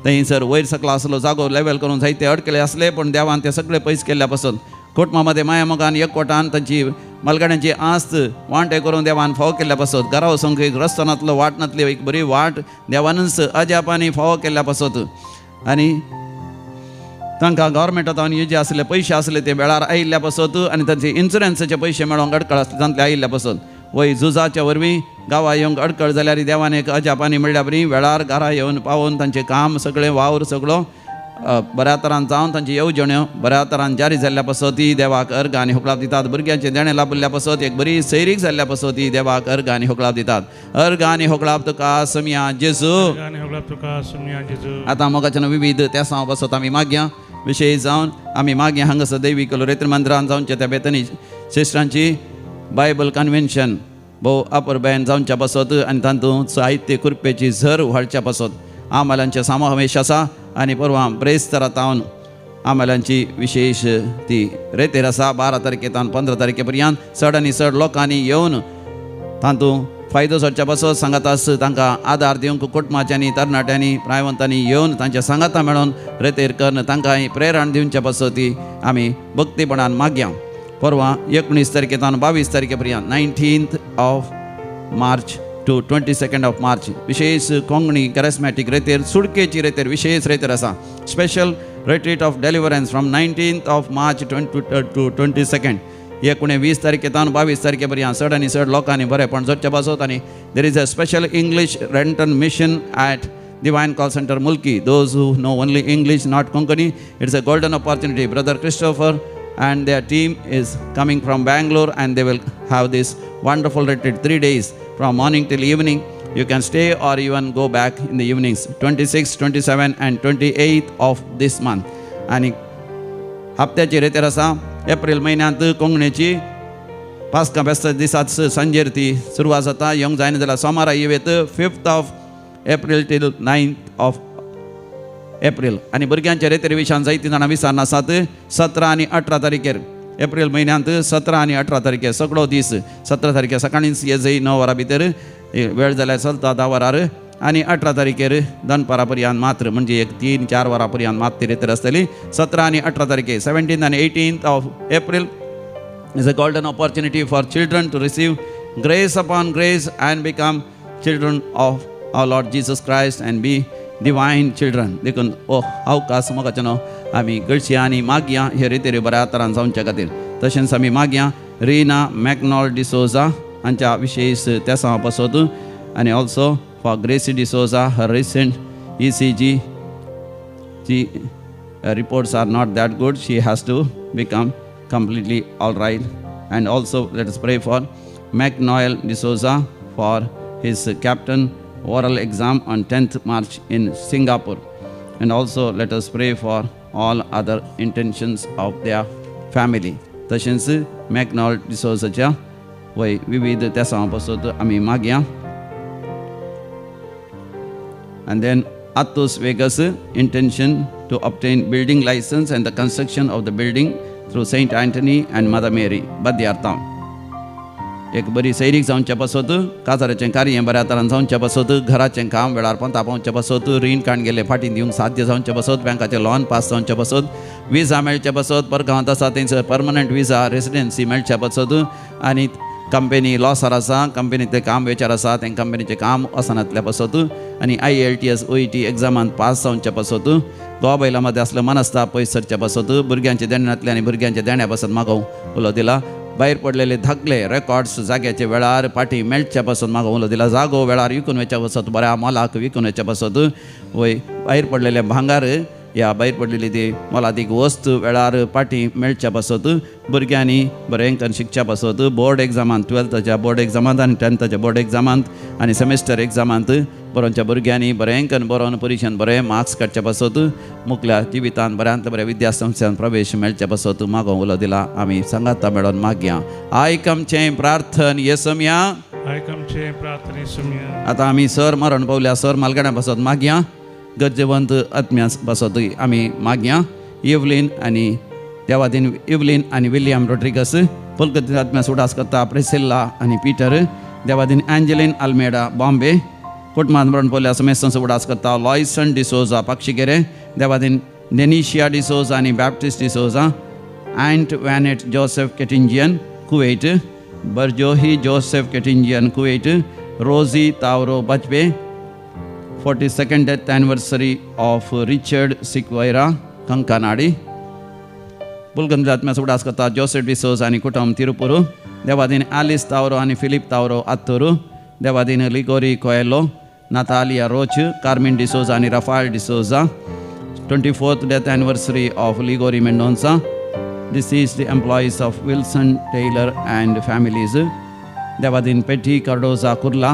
थंयसर वयर सकला आसलो जागो लेवल करून जायते अडकले असले, पण देवान ते सगळे पयस केल्ल्या पासून कुटुंबा मध्ये माया मोगान एकवटान तांची मलगड्यांची आस्त वांटे करून देवान फावो केल्ल्या पासून, घरा वचूंक एक रस्तो नातलो, वाट नातली, एक बरी वाट देवानच अजापांनी फावो केल्ल्या पासून. आनी तांकां गव्हर्मेंटान जे आसले पयशे आसले ते वेळार आयिल्ल्या पासून, आनी तांचे इन्शुरन्साचे पयशे मेळोंक अडकळ आसले तांतले आयिल्ल्या पासून. वय झुजाच्या वरवीं गांवां येवंक अडकळ जाल्यार देवान एक अजापांनी म्हणल्या बरी वेळार घरा येवन पावोवन तांचें काम सगळें वावर सगळो बऱ्या तरान जावन तांची येवजण्यो बऱ्या तरान जारी जाल्ल्या पासून ती देवाक अर्घ आनी हुकलाप दितात. भुरग्यांचे देणे लाभल्या पासून एक बरी सैरीक जाल्ल्या पासून ती देवाक अर्घ आनी हुकलाप दितात. अर्घ आनी हुकलाप तुका समिया जेजू. आतां मोगाच्यान विविध त्या सांव पासून आमी मागया विशेष जावन आमी मागया हांगासर दैवी कलोरेत्र मंदिरान जावनचे त्या बेतनी सिस्टरांची बायबल कन्वेन्शन भोव अपुरबायन जावच्या पासून आनी तातूंत साहित्य कृपेची झर व्हाडच्या पासून आमालांचे समावेश आसा. आनी परवां ब्रेस्तारांतावन आमालांची विशेष ती रेतेर आसा. 12 तारखेतान 15 तारखे पर्यंत चड आनी चड लोकांनी येवन तातूंत फायदो सोडच्या पासून सांगातास तांकां आदार दिवंक कुटुंबाच्यांनी तरणाट्यांनी प्रायवंतांनी येवन तांच्या सांगाता मेळोन रेतेर करून तांकां प्रेरण दिवच्या पासून ती आमी भक्तीपणान मागया. परवां 19 तारखेतान 22 तारखे पर्यंत 19th of March to 22nd of March विशेष कोंकणी कॅरिस्मॅटीक रेतेर सुडकेची रेतेर विशेष रेतेर आसा. Special retreat of deliverance from 19th of March to 22nd. 19 तारखेतान 22 तारखे पर्यंत चड आनी चड लोकांनी बरेपण जोडचे पासून. आनी there is a special English Lenten mission at Divine Call Center Mulki. Those who know only English, not Konkani, it's a golden opportunity. Brother Christopher and their team is coming from Bangalore and they will have this wonderful retreat 3 days from morning till evening. You can stay or even go back in the evenings. 26, 27 and 28th of this month. आणि हप्त्याची रेतेर आसा. April महिन्यांत कोंकणीची पास्का बेस्ता दिसात सांजेर ती सुरवात जाता. येवंक जायना जाल्यार सोमारा येवेत 5th of April till 9th of April. आनी भुरग्यांच्या रेतेर विशयान जायतीं जाणां विचारन आसात. 17 आनी 18 तारखेर एप्रिल म्हयन्यांत 17 आनी 18 तारखेर सगळो दीस. 17 तारखेर सकाळींच येजय 9 वरां भितर वेळ जाल्यार चलता 10 वरार. आनी 18 तारखेर दनपारा पर्यंत मात्र म्हणजे एक 3-4 वरां पर्यंत मात ती रेतेर आसतली. 17 आनी 18 तारखेर 17th and 18th of April is a golden opportunity for children to receive grace upon grace and become children of our Lord Jesus Christ and be divine children. देखून अवकाश मोगाच्यान आमी घडची आनी मागया हे रेतेर बऱ्या तरान जावच्या खातीर. तशेंच आमी मागया रिना मॅकनॉल डिसोजा हांच्या विशेष त्या सांव पासून. आनी also for Gracy D'Souza her recent ECG ची reports are not that good. She has to become completely all right. And also let us pray for McNoel D'Souza for his captain oral exam on 10th March in Singapore. And also let us pray for all other intentions of their family. तशेंच मॅकनॉल डिसोजाच्या वय विविध त्या सांव पासून आमी मागया. And then Athos Vegas intention to obtain building license and the construction of the building through Saint Anthony and Mother Mary Badyartam. एक बरी सैरीक जावच्या पासून काजाराचें कार्य बऱ्या तरान जावच्या पासून घराचें काम वेळार पंता पावच्या पासून रीण काण गेले फाटीं दिवंक साध्य जावच्या पासून बँकाचें लॉन पास जावच्या पासून विजा मेळच्या पासून परगांवांत आसा थंयसर परमनंट विजा रेसिडेन्सी मेळच्या पासून. आनी कंपनी लॉसार आसा कंपनीतलें काम वेचार आसा तें कंपनीचें काम वचनातल्या पासून. आनी IELTS OET एग्जामांत पास जावच्या पासून घोवा बैला मदें आसलो मनस्ताप पयस सरच्या पासून भुरग्यांच्या देण्यातले आनी भुरग्यांच्या देण्या पासून मागोवंक उलो दिला. भायर पडलेले धाकले रेकॉर्ड्स जाग्याचे वेळार पाठी मेळच्या पासून म्हाका उलो दिला जागो वेळार विकून वयच्या पासत बऱ्या मोलाक विकून वयच्या पासत वय भायर पडलेले भांगार या भायर पडलेली ती मोलादीक वस्त वेळार पाठी मेळच्या पासत भुरग्यांनी बरेंकन शिकच्या पासत बोर्ड एग्जामांत 12th बोर्ड एग्जामांत आनी 10th बोर्ड एग्जामांत आनी सेमेस्टर एग्जामांत बरोवच्या भुरग्यांनी बरेंकन बरोवन परिक्षेन बरे मार्क्स काडच्या पासत मुखल्या जिवितांत बऱ्यांतल्या बऱ्या विद्यासंस्थांत प्रवेश मेळच्या पासत म्हाका उलो दिला आमी सांगाता मेळोन मागया आयक आमचें प्रार्थन येसम्या आयकमचे प्रार्थने सुम्या आतां आमी सर मरण पावल्या सर मालगाड्या पासत मागया गरजेवंत आत्म्या पासत आमी मागया इवलीन आनी देवादीन इवलीन आनी विलियम रोड्रिगस पुलकती आत्म्या उडास करता प्रिसिल्ला आनी पीटर देवादीन एंजेलिन आल्मेडा बॉम्बे कुटुंबांत मरण पावल्या समेस्त उडास करता लॉयसन डिसोजा पाक्षिगेरे देवादीन डेनिशिया डिसोजा आनी बॅप्टिस्ट डिसोजा अँट वॅनेट जोसेफ केटिंजियन कुवेट बर्जोही जोसेफ केटिंजियन कुवेट रोजी तावरो बचबे 42nd death anniversary of Richard Siqueira Kankanadi बुलगंद्रात्म्या उडास करता जोसेफ डिसोज आनी कुटुंब तिरुपुरू देवादीन आलिस तावरो आनी फिलिप तावरो आत्तोरू देवादीन लिगोरी कोएलो नातालिया रोच कार्मिन डिसोजा आनी Rafael D'Souza 24th death anniversary of Ligori Mendonça deceased employees of Wilson Taylor and families Devadin पेटी कार्डोजा कुर्ला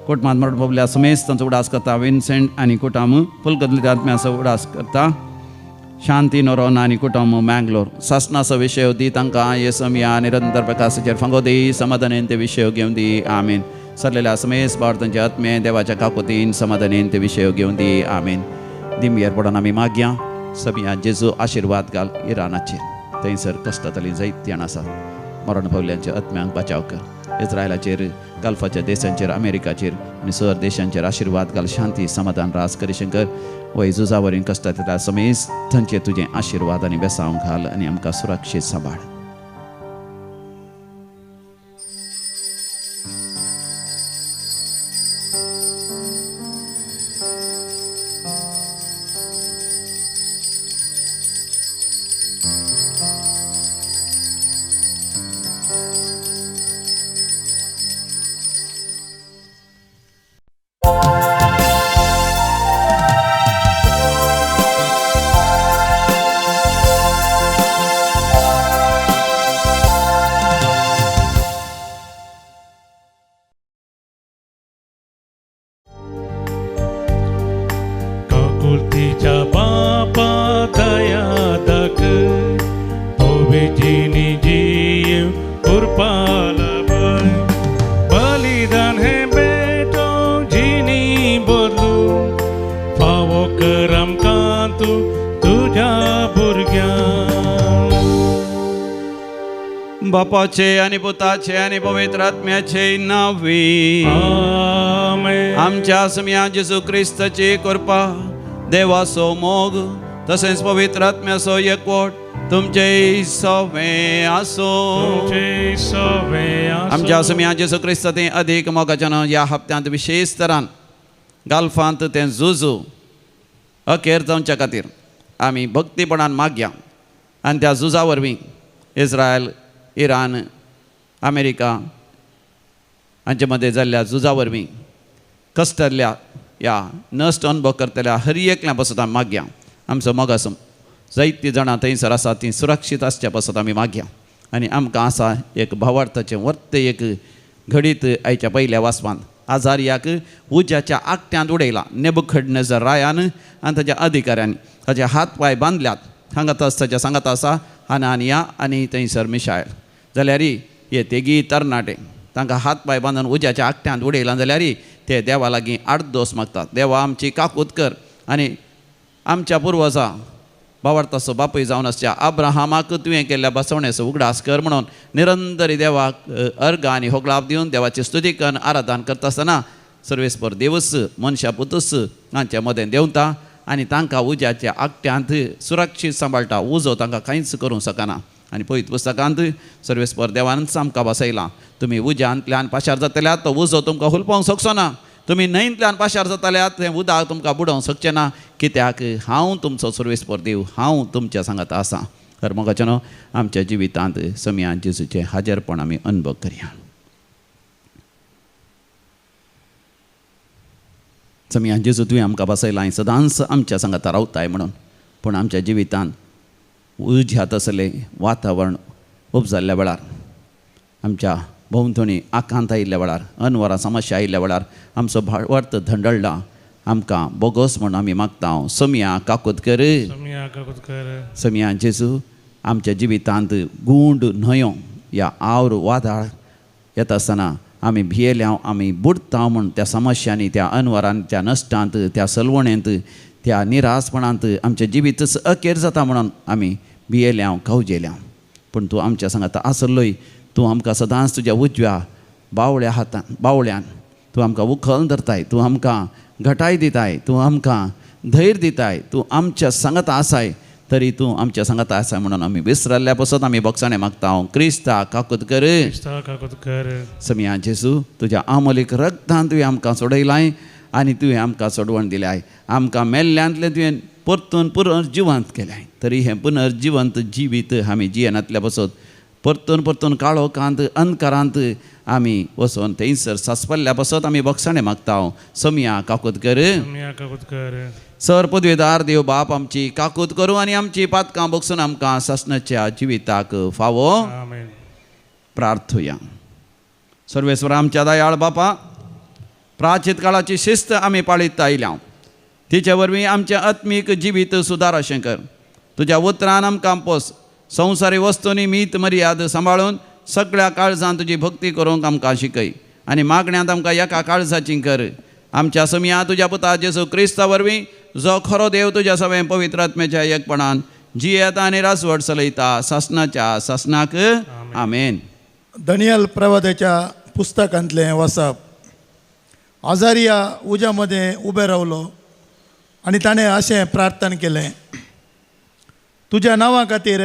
कुटुंबांत मरण पावल्या समेस्त तांचो उडास करता विन्सेंट आनी कुटुंब फुलगदली आत्म्याचो उडास करता शांती नोरोन आनी कुटुंब मँगलोर सासनाचो विशय दी तांकां येसमिया निरंतर प्रकाशाचेर फांगो दी समाधानेन ते विशय घेवन दी आमीन सरलेल्या समेस्त भारतांचे आत्मे देवाच्या काकुतीन समाधानेन ते विशय घेवन दी आमीन दिमयेर पडोन आमी मागया समिया जेजू आशिर्वाद घाल इराणाचेर थंयसर कश्टांतली जायत जाण आसात मरण पावल्यांच्या आत्म्यांक बचाव कर इस्रायलाचेर गल्फाच्या देशांचेर अमेरिकाचेर आनी सर देशांचेर आशिर्वाद घाल शांती समाधान रास करी शंकर वय झुजावरीं कश्टांत येता समेस्त थंयचे तुजें आशिर्वाद आनी बेसांव घाल आनी आमकां सुरक्षीत सांबाळ काकुलतीच्या बापा दयादक ओबेजीनी जीव कुरपाला बय बलिदान हे बेटो जिनी बदलू फावो कर आमकां तूं तुज्या भुरग्यांक बापाचे आनी पुताचे आनी पवित्र आत्म्याचे नावी आमेन आमच्या समिया जेजू क्रिस्ताची कृपा देवाचो मोग तसेच पवित्र आत्म्याचो एकवट तुमचे सवे आसो तुमचे सवे आसो आमच्या समिया जेजू क्रिस्ताचे अधिक मोगाच्यान ह्या हप्त्यांत विशेष तरान गाल्फांत तें झुजू अखेर जावच्या खातीर आमी भक्तीपणान मागया आनी त्या झुजा वरवीं इस्रायल इराण अमेरिका हांचे मदें जाल्ल्या झुजा वरवीं कश्टांतल्या ह्या नश्ट अनुभव करतल्या हर एकल्या पासत आमी मागया आमचो मोगासम जायतीं जाणां थंयसर आसा तीं सुरक्षीत आसच्या पासत आमी मागया आनी आमकां आसा एक भावार्थाचें वर्त एक घडीत आयच्या पयल्या वासपांत आजारियाक उज्याच्या आकट्यांत उडयला नेबुखडनेझर रायान आनी ताच्या अधिकाऱ्यांनी ताचे हात पांय बांदल्यात हांगातास ताच्या सांगात आसा हनानिया आनी थंयसर मिशायल जाल्यार हे तेगी तरणाटे तांकां हात पांय बांदून उज्याच्या आकट्यांत उडयला जाल्यार ते देवा लागीं आडदोस मागतात देवा आमची काकूत कर आनी आमच्या पुर्वजां भावार्थाचो बापूय जावन आसच्या अब्राहामाक तुवें केल्ल्या बसवण्याचो उगडास कर म्हणून निरंतरी देवाक अर्घ आनी होगलाप दिवन देवाची स्तुती करून आराधन करता आसतना सर्वेस्पर देवस मनशा पुतूस हांच्या मदें देंवता आनी तांकां उज्याच्या आकट्यांत सुरक्षीत सांबाळटा उजो तांकां कांयच करूंक शकना आनी पळयत पुस्तकांत सर्वेस्पर देवान आमकां बसयलां तुमी उज्यांतल्यान पाशार जातल्यात तो उजो तुमकां हुलपावंक शकचो ना तुमी न्हंयतल्यान पाशार जातल्यात तें उदक तुमकां बुडोवंक शकचें ना कित्याक हांव तुमचो सर्वेस्पर देव हांव तुमच्या सांगात आसां कर्मकाच्यानो आमच्या जिवितांत समिया जेजूचे हाजरपण आमी अनुभव करया. समिया जेजू तुवें आमकां बसयलां सदांच आमच्या सांगाता रावताय म्हणून, पूण आमच्या जिवितांत उज्यात असलें वातावरण उपजाल्ल्या वेळार, आमच्या भोंवतणी आकांत आयिल्ल्या वेळार, अनवरां समस्या आयिल्ल्या वेळार आमचो वर्त धंडळला. आमकां बोगोस म्हूण आमी मागता समिया काकूत कर. समिया जेजू आमच्या जिवितांत गूंड न्हंयो ह्या आवर वादळ येता आसतना आमी भियेल्या, आमी बुडता म्हूण त्या समस्यांनी, त्या अनवरांत, त्या नश्टांत, त्या सलवणेंत, त्या निरासपणांत आमचें जिवीत अखेर जाता म्हणून आमी भियेल्या, कावजेल्या. पूण तूं आमच्या सांगाता आसलोय. तूं आमकां सदांच तुज्या उजव्या बावळ्यान तूं आमकां उखल धरताय, तूं आमकां घटाय दिताय, तूं आमकां धैर्य दिताय. तूं आमच्या सांगाता आसाय, तरी तूं आमच्या सांगाता आसाय म्हणून आमी विसरल्ल्या पासत आमी बोगसाणें मागता. क्रिस्ता काकूत कर. समिया जेजू तुज्या आमोलीक रगतान तुवें आमकां सोडयलाय आनी तुवें आमकां सोडवण दिल्याय. आमकां मेल्ल्यांतलें तुवें परतून पुनर्जिवंत केल्याय. तरी हें पुनर्जिवंत जिवीत आमी जियेनांतल्या पासत परतून काळोखांत अंधकारांत आमी वचून थंयसर सासपल्ल्या पासत आमी बोगसाणें मागता. समिया काकूत कर. सर पदवेदार देव बाप आमची काकूत करूं आनी आमची पातकां बोगसून आमकां सासणाच्या जिविताक फावो प्रार्थुया. सर्वेस्वर आमच्या दयाळ बापा, प्राचीत काळाची शिस्त आमी पाळीत आयल्या, तिचे वरवीं आमचें आत्मीक जिवीत सुदार अशें कर. तुज्या उतरान आमकां पोस संवसारी वस्तूंनी मीत मर्याद सांबाळून सगळ्या काळजांत तुजी भक्ती करूंक आमकां शिकय आनी मागण्यांत आमकां एका काळजाची कर. आमच्या समिया तुज्या पुता जेजू क्रिस्ता वरवीं जो खरो देव तुज्या सगळें पवित्र आत्म्याच्या एकपणान जियेता आनी रासवट चलयता सासणाच्या सासणाक आमेन. दानियल प्रवादाच्या पुस्तकांतलें वाचप. आजारिया उज्या मध्ये उबे रावलो आनी ताणें अशें प्रार्थना केलें, तुज्या नांवा खातीर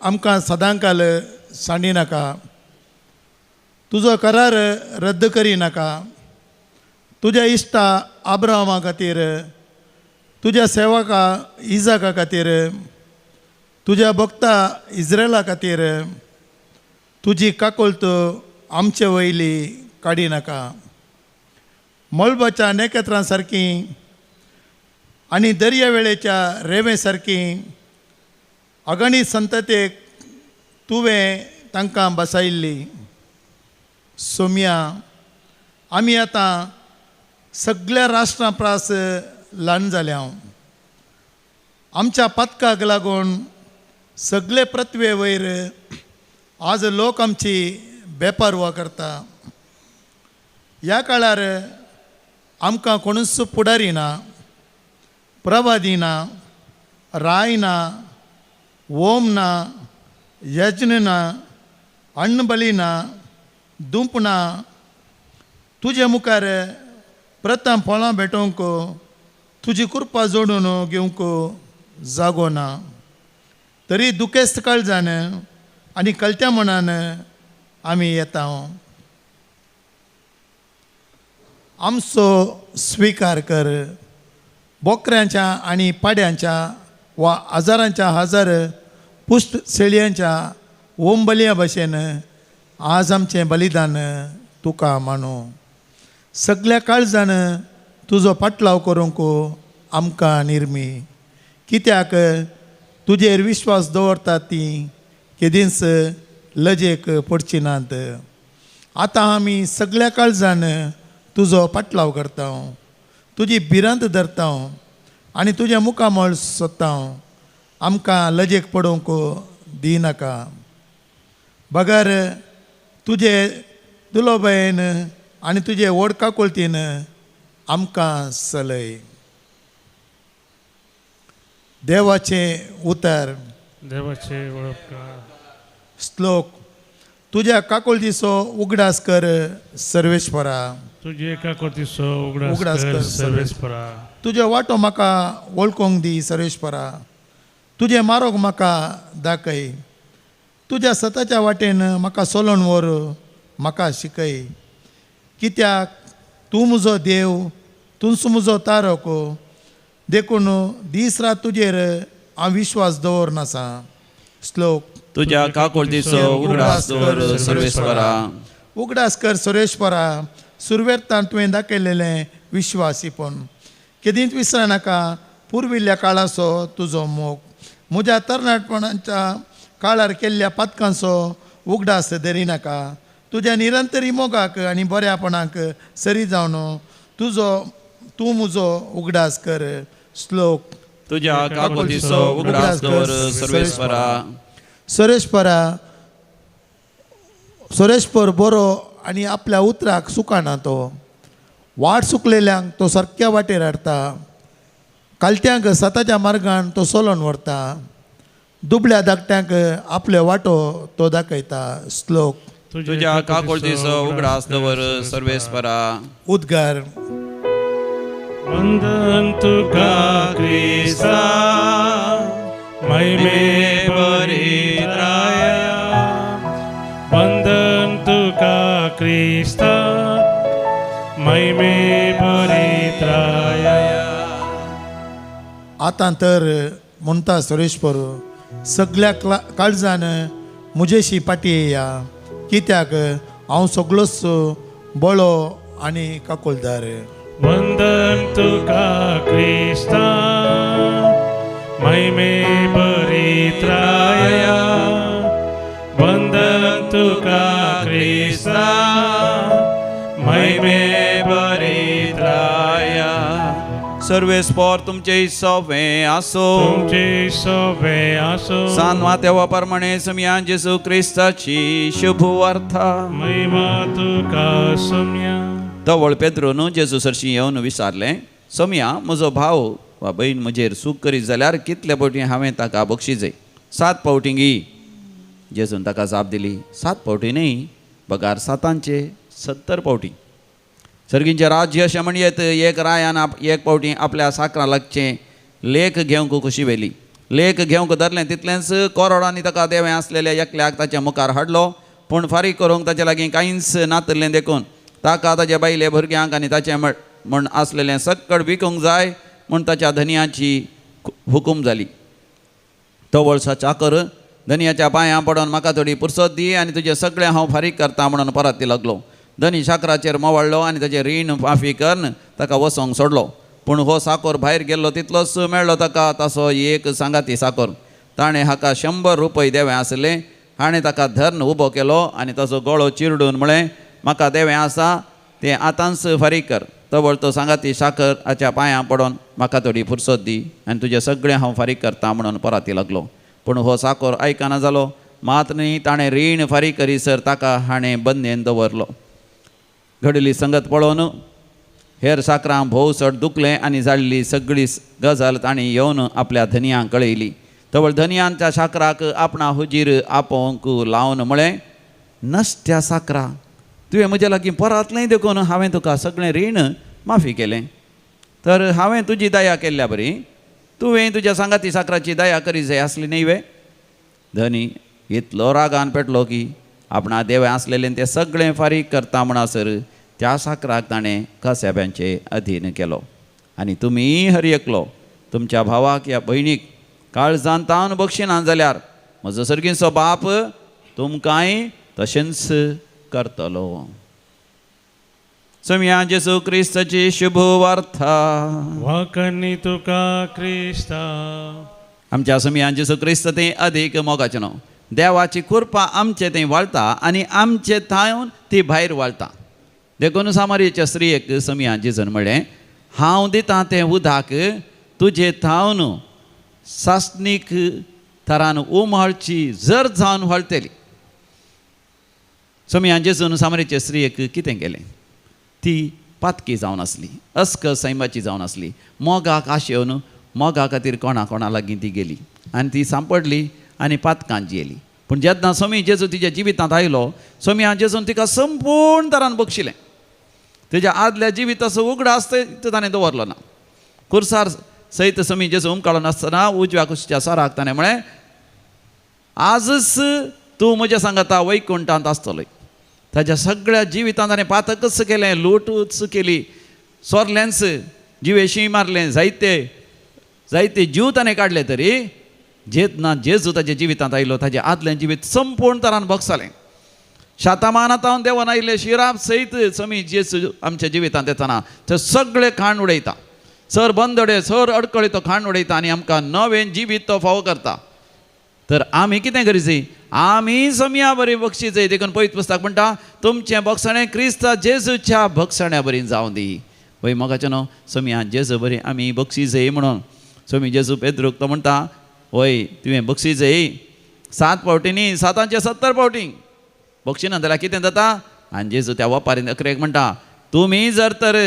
आमकां सदांकाल सांडी नाका, तुजो करार रद्द करी नाका. तुज्या इश्टा आब्राहमा खातीर, तुज्या सेवका इजाका खातीर, तुज्या भक्ता इस्रायला खातीर तुजी काकुळत आमचे वयली काडी नाका. मळबाच्या नेकेत्रां सारकी आनी दर्यावेळेच्या रेवे सारकी अगणीत संततेक तुवें तांकां बसयल्ली. सोम्या, आमी आतां सगळ्या राष्ट्रां प्रास ल्हान जाल्या. आमच्या पथकाक लागून सगळे पृथ्वे वयर आज लोक आमची बेपारवा करता. ह्या काळार आमकां कोणूच फुडारी ना, प्रवादी ना, राय ना, ओम ना, यज्ञ ना, अन्नबली ना, दूप ना. तुजे मुखार प्रथम फळां भेटोवंक तुजी कृपा जोडून घेवंक जागो ना. तरी दुखेस्त काळजान आनी कलत्या मनान आमी येता. आमचो स्विकार कर. बोकऱ्यांच्या आनी पाड्यांच्या वा हजारांच्या हजार पुश्ट शेळयांच्या ओंबलिया भशेन आज आमचें बलिदान तुका मानू. सगळ्या काळजान तुजो पाटलाव करूंक आमकां निर्मी. कित्याक तुजेर विश्वास दवरतात तीं केदींच लजेक पडची नात. आतां आमी सगळ्या काळजान तुजो पाटलाव करता, तुजी भिरांत धरता आनी तुज्या मुखामळ सोदता. आमकां लजेक पडोवंक दिनाका. बगार तुजे दुलोबायेन आनी तुजे व्हड काकुळतीन आमकां चलय. देवाचें उतर. देवाचे वळखकार. श्लोक. तुज्या काकुळतीचो उगडास कर सर्वेश्वरा. तुझे एका कोतीसो उगडास उगडास कर कर सर्वेस्परा. तुजो वाटो म्हाका वळखोंक दी सर्वेश्वरा. तुजे मार्ग म्हाका दाखय. तुज्या सताच्या वाटेन म्हाका सोलोन व्हर, म्हाका शिकय. कित्याक तूं म्हजो देव, तूंच म्हजो तारक. देखून दीस रात तुजेर हांव विश्वास दवरनासा. श्लोक तुझ्या काकुळतीचो उगडास दवर सर्वेस्परा. उगडास कर सुरेश्वरा, सुरवेरतान तुवें दाखयलेलें विश्वासीपण केदींच विसर नाका. पुर्विल्ल्या काळाचो तुजो मोग, म्हज्या तरणाटपणाच्या काळार केल्ल्या पातकांचो उगडास धरिनाका. तुज्या निरंतरी मोगाक आनी बऱ्यापणाक सरी जावन तूं म्हजो उगडास कर. श्लोक तुझ्या काकुळतीचो उगडास दवर सर्वेस्परा. सुरेश्वर बरो आनी आपल्या उतराक सुकाना तो. वाट चुकलेल्यांक तो सारक्या वाटेर हाडटा. कालत्यांक सताच्या मार्गान तो सोलोन व्हरता. दुबळ्या धाकट्यांक आपले वाटो तो दाखयता. श्लोक तुझ्या काकुळतीचो उगडास दवर सर्वेस्परा. उद्गार वंदन तुका क्रिस्ता, महिमे बरित्राया. वंदन तुका क्रिस्ता, महिमे बरित्राया. आतां तर म्हणटा सुरेश्वर, सगळ्या काळजान म्हजेशी पाटी येया, कित्याक हांव सगळोच बळो आनी काकुळदार. वंदन तुका क्रिस्ता, महिमे बरित्राया. वंदन तुका क्रिस्ता, महिमे बरित्राया. सर्वेस्पर तुमचे सवे आसो. तुमचे सवे आसो. सांदवा तेव्हा प्रमाणे समया जेसू क्रिस्ताची शुभ वार्ता. महिमा तुका सम्या. तवळ पेद्रोन जेजू सरशी येवन विचारलें, समया म्हजो भाव वा बहीण म्हजेर सूख करीत जाल्यार कितले फावटी हांवें ताका बक्षिजय? 7 फावटी गी. जेजून ताका जाप दिली, 7 फावटी न्ही, पगार 7चे 70 फावटी. सर्गींचे राज्य अशें म्हणयत, एक रायान एक फावटी आपल्या साकरा लागचें लेख घेवंक कशी वेली. लेख घेवंक धरलें तितलेंच करोडांनी ताका देवें आसलेल्या एकल्याक ताच्या मुखार हाडलो. पूण फारीक करूंक ताचे लागीं कांयच नातरलें देखून ताका ताच्या बायले भुरग्यांक आनी ताचें म्हण आसलेलें सक्कड विकूंक जाय म्हूण ताच्या धनयाची हुकूम जाली. तो वळसा चाकर धनयाच्या पांयां पडोन म्हाका थोडी पुरसत दी आनी तुजें सगळें हांव फारीक करता म्हणून परत लागलो. धनी शाकराचेर मोवाळ्ळो आनी ताचें रीण माफी करन ताका वसोंक सोडलो. पूण हो साकोर भायर गेल्लो तितलोच मेळ्ळो ताका ताचो एक सांगाती साकोर. ताणें हाका 100 रुपये देवें आसलें. हाणें ताका धर्न उबो केलो आनी ताचो गळो चिरडून म्हळें, म्हाका देवें आसा तें आतांच फारीक कर. तवळ तो सांगाती साकर हाच्या पांयां पडोन म्हाका थोडी फुरसत दी आनी तुजें सगळें हांव फारीक करता म्हणून परत लागलो. पूण हो साकोर आयकना जालो. मात न्ही, ताणें रीण फारीक करीसर ताका हाणें बंदेन दवरलो. घडली संगत पळोवन हेर साकरां भोव चड दुखलें आनी जाल्ली सगळी गजाल ताणीं येवन आपल्या धनयांक कळयली. तवळ धनयांच्या साकराक आपणा हुजीर आपोवंक लावन म्हळें, नसत्या साकरा, तुवें म्हज्या लागीं परातलें देखून हांवें तुका सगळें रीण माफी केलें. तर हांवें तुजी दया केल्ल्या बरी, तुवें तुज्या सांगाती साकराची दया करी जाय आसली न्ही वे. धनी इतलो रागान पेटलो की आपणा देवें आसलेलें तें सगळें फारीक करता म्हणसर त्या साकराक ताणें कसेब्यांचे अधीन केलो. आनी तुमी हरयकलो तुमच्या भावाक या भयणीक काळजान तावन बक्षिना जाल्यार म्हजो सर्गीचो बाप तुमकांय तशेंच करतलो. समया जेसू क्रिस्ताची शुभ वार्ता. वाकणी तुका क्रिस्ता. आमच्या समया जेसू क्रिस्त तें अदीक मोगाचें न्हू. देवाची कृपा आमचे थंय वाळटा आनी आमचे थावन ती भायर वाळटा. देखून सामारियेच्या स्त्रियेक समया जेजून म्हणलें, हांव दितां तें उदक तुजे थावन सासणीक थरान उमळची जर जावन वळटली. समया जेजून सामारियेच्या स्त्रियेक कितें केलें? ती पातकी जावन आसली, अस्क सैमाची जावन आसली. मोगाक आशेवन मोगा खातीर कोणा लागीं ती गेली आनी ती सांपडली आनी पातकांत जियेली. पूण जेन्ना समया जेजू तिच्या जिवितांत आयलो, समया जेजून तिका संपूर्ण तरान बक्षिलें. तेज्या आदल्या जिविताचो उगडास तो ताणें दवरलो ना. खुर्सार सयत समया जेजू उमकाळो नासतना उजव्या कुशीच्या सराक ताणें म्हळें, आजच तूं म्हज्या सांगाता वैकुंठांत आसतलोय. ताच्या सगळ्या जिवितांत ताणें पातकच केलें, लूटच केली, सोरल्यांच जिवेशी मारलें, जायते जीव ताणें काडले. तरी जेतना जेजू ताच्या जिवितांत आयलो ताजें आदलें जिवीत संपूर्ण तरान भोगसालें. शातामानांत हांव देवान आयिल्ले शिराब सयत समी जेजू आमच्या जिवितांत येतना ते सगळे खाण उडयता. सर बंदडे सर अडकळे तो खाण उडयता आनी आमकां नवें जिवीत तो फावो करता. तर आमी कितें करचें? आमी समया बरी बक्षी जाय. देखून पळयत पुस्तक म्हणटा तुमचें भोगसणें क्रिस्त जेजूच्या भोगसण्या बरी जावं दी. पळय मोगाचें न्हू, समया जेजू बरी आमी बक्षी जाय म्हणून समी जेजू पेद्रूक तो म्हणटा वय तुवें बक्षी जाय 7 फावटी न्ही 7चे 70 फावटी बक्षी ना जाल्यार कितें जाता? आनी जेजू त्या वपारीन अकरेक म्हणटा तुमी जर तर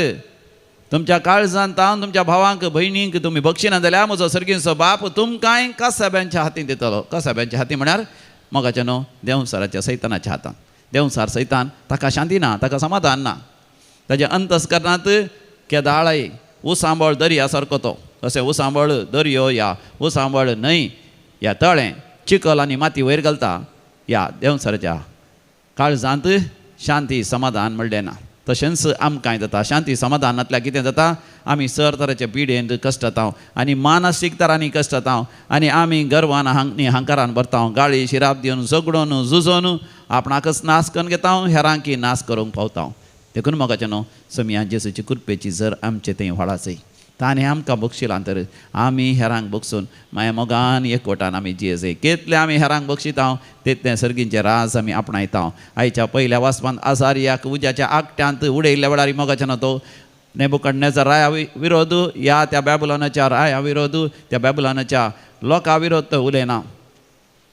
तुमच्या काळजांत तावन तुमच्या भावांक भयणींक तुमी बक्षी ना जाल्यार म्हजो सर्गीचो बाप तुमकांय कासाब्यांच्या हातीन दितलो. कासाब्यांच्या हातीन म्हळ्यार मोगाचें न्हू, देंवसाराच्या सैतानाच्या हातान. देंवसार सैतान ताका शांती ना, ताका समाधान ना. ताच्या अंतस्करणांत केदाळय उसांबळ दर्या सारको तो. अशें उसांबळ दर्यो या उसांबळ न्हंय या तळें चिकल आनी माती वयर घालता. या देंवसाराच्या काळजांत शांती समाधान म्हणलें ना. तशेंच आमकांय जाता. शांती समाधानांतल्यान कितें जाता? आमी सर तराच्या पिडेंत कश्टातांव आनी मानसीक तरांनी कश्टातांव आनी आमी गर्वान अहंकारान भरतांव. गाळी शिराब दिवन झगडून झुजोन आपणाकच नाश करून घेतांव, हेरांकी नाश करूंक पावतांव. देखून मोगाचें न्हू, समया जेजूची कृपेची जर आमचे थंय व्हळाचय ताणें आमकां बक्षिलां तर आमी हेरांक बक्षून मागीर मोगान एकवटान आमी जियेजय. कितले आमी हेरांक बक्षितांव तितलें सर्गींचें राज आमी आपणायतांव. आयच्या पयल्या वाचपांत आजारियाक उज्याच्या आगट्यांत उडयल्ल्या वेळार मोगाचें न्हू तो नेबुकदनेझर राया विरोध या त्या बॅबलोनाच्या राया विरोध त्या बॅबलोनाच्या लोकां विरोध तो उलयना.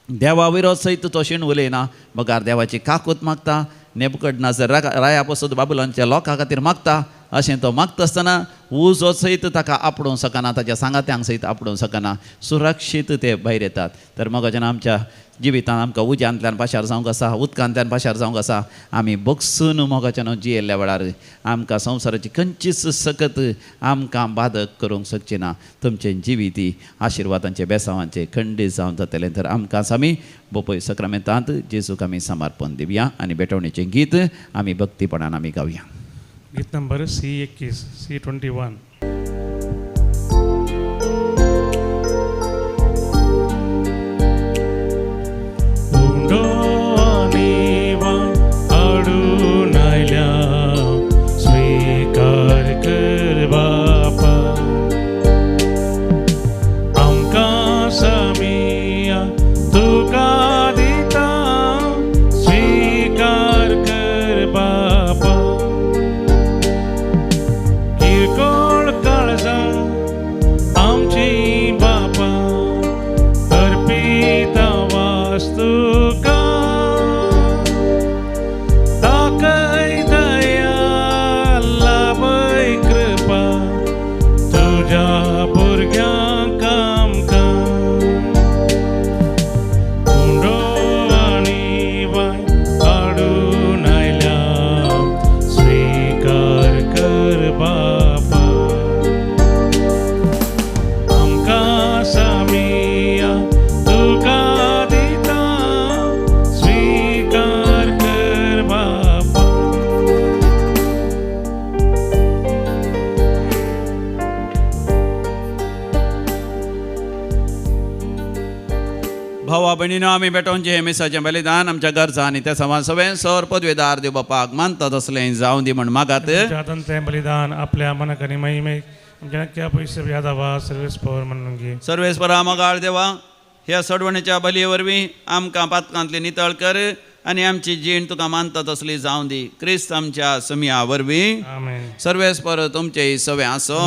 देवा विरोध सयत तो शिण उलयना. मोगार देवाची काकूत मागता. नेबुकदनेझर राया पसून बॅबलोनाच्या लोकां खातीर मागता. अशें तो मागता आसतना उजो सयत ताका आपणूंक शकना, ताच्या सांगात्यांक सयत आपणूंक शकना. सुरक्षीत ते भायर येतात. तर मोगाचें आमच्या जिवितांत आमकां उज्यांतल्यान पाशार जावंक आसा, उदकांतल्यान पाशार जावंक आसा. आमी बगसून मोगाचें जियेल्ल्या वेळार आमकां संवसाराची खंयचीच सकत आमकां बाधक करूंक शकची ना. तुमचें जिवीत ही आशिर्वादांचे बेसांवांचे खंडीत जावन जातलें. तर आमकां आमी बोपय सक्रामेंतांत जेजूक आमी समर्पण दिवया आनी बेटवणेचें गीत आमी भक्तीपणान आमी गावया. गीत नंबर C21 C21. स्वीकार कर बापा आमकां समिया तुका दिता. स्वीकार कर बापा किरकोळ काळजां आमची बापा अर्पिता वास्तुका. ताकय दया लाभय कृपा तुज्या भुरग्यांक आमकां. हुंडो आनी वाय हाडून आयल्या स्वीकार कर बापा आमकां समिया तुका दिता. स्वीकार कर बापा. भावा भयणीनो आमी बेटोवनचें हे मिसाचें बलिदान आमच्या गरजा आनी त्या समान सगळें सर पदवेदार देव बापाक मानता तसलें जावं दी म्हण मागात. तें बलिदान आपल्या मनाक आनी महिमेक आमच्या नक्क्या पयशे यादावा सर्वेस पवर म्हणून घे. सर्वेस्परा मोगाळ देवा ह्या सडवणेच्या बलये वरवीं आमकां पातकांतली नितळ कर आनी आमची जीण तुका मानता तसली जावं दी. क्रिस्त आमच्या समिया वरवीं आमेन. सर्वेस्पर तुमचें सवें आसो.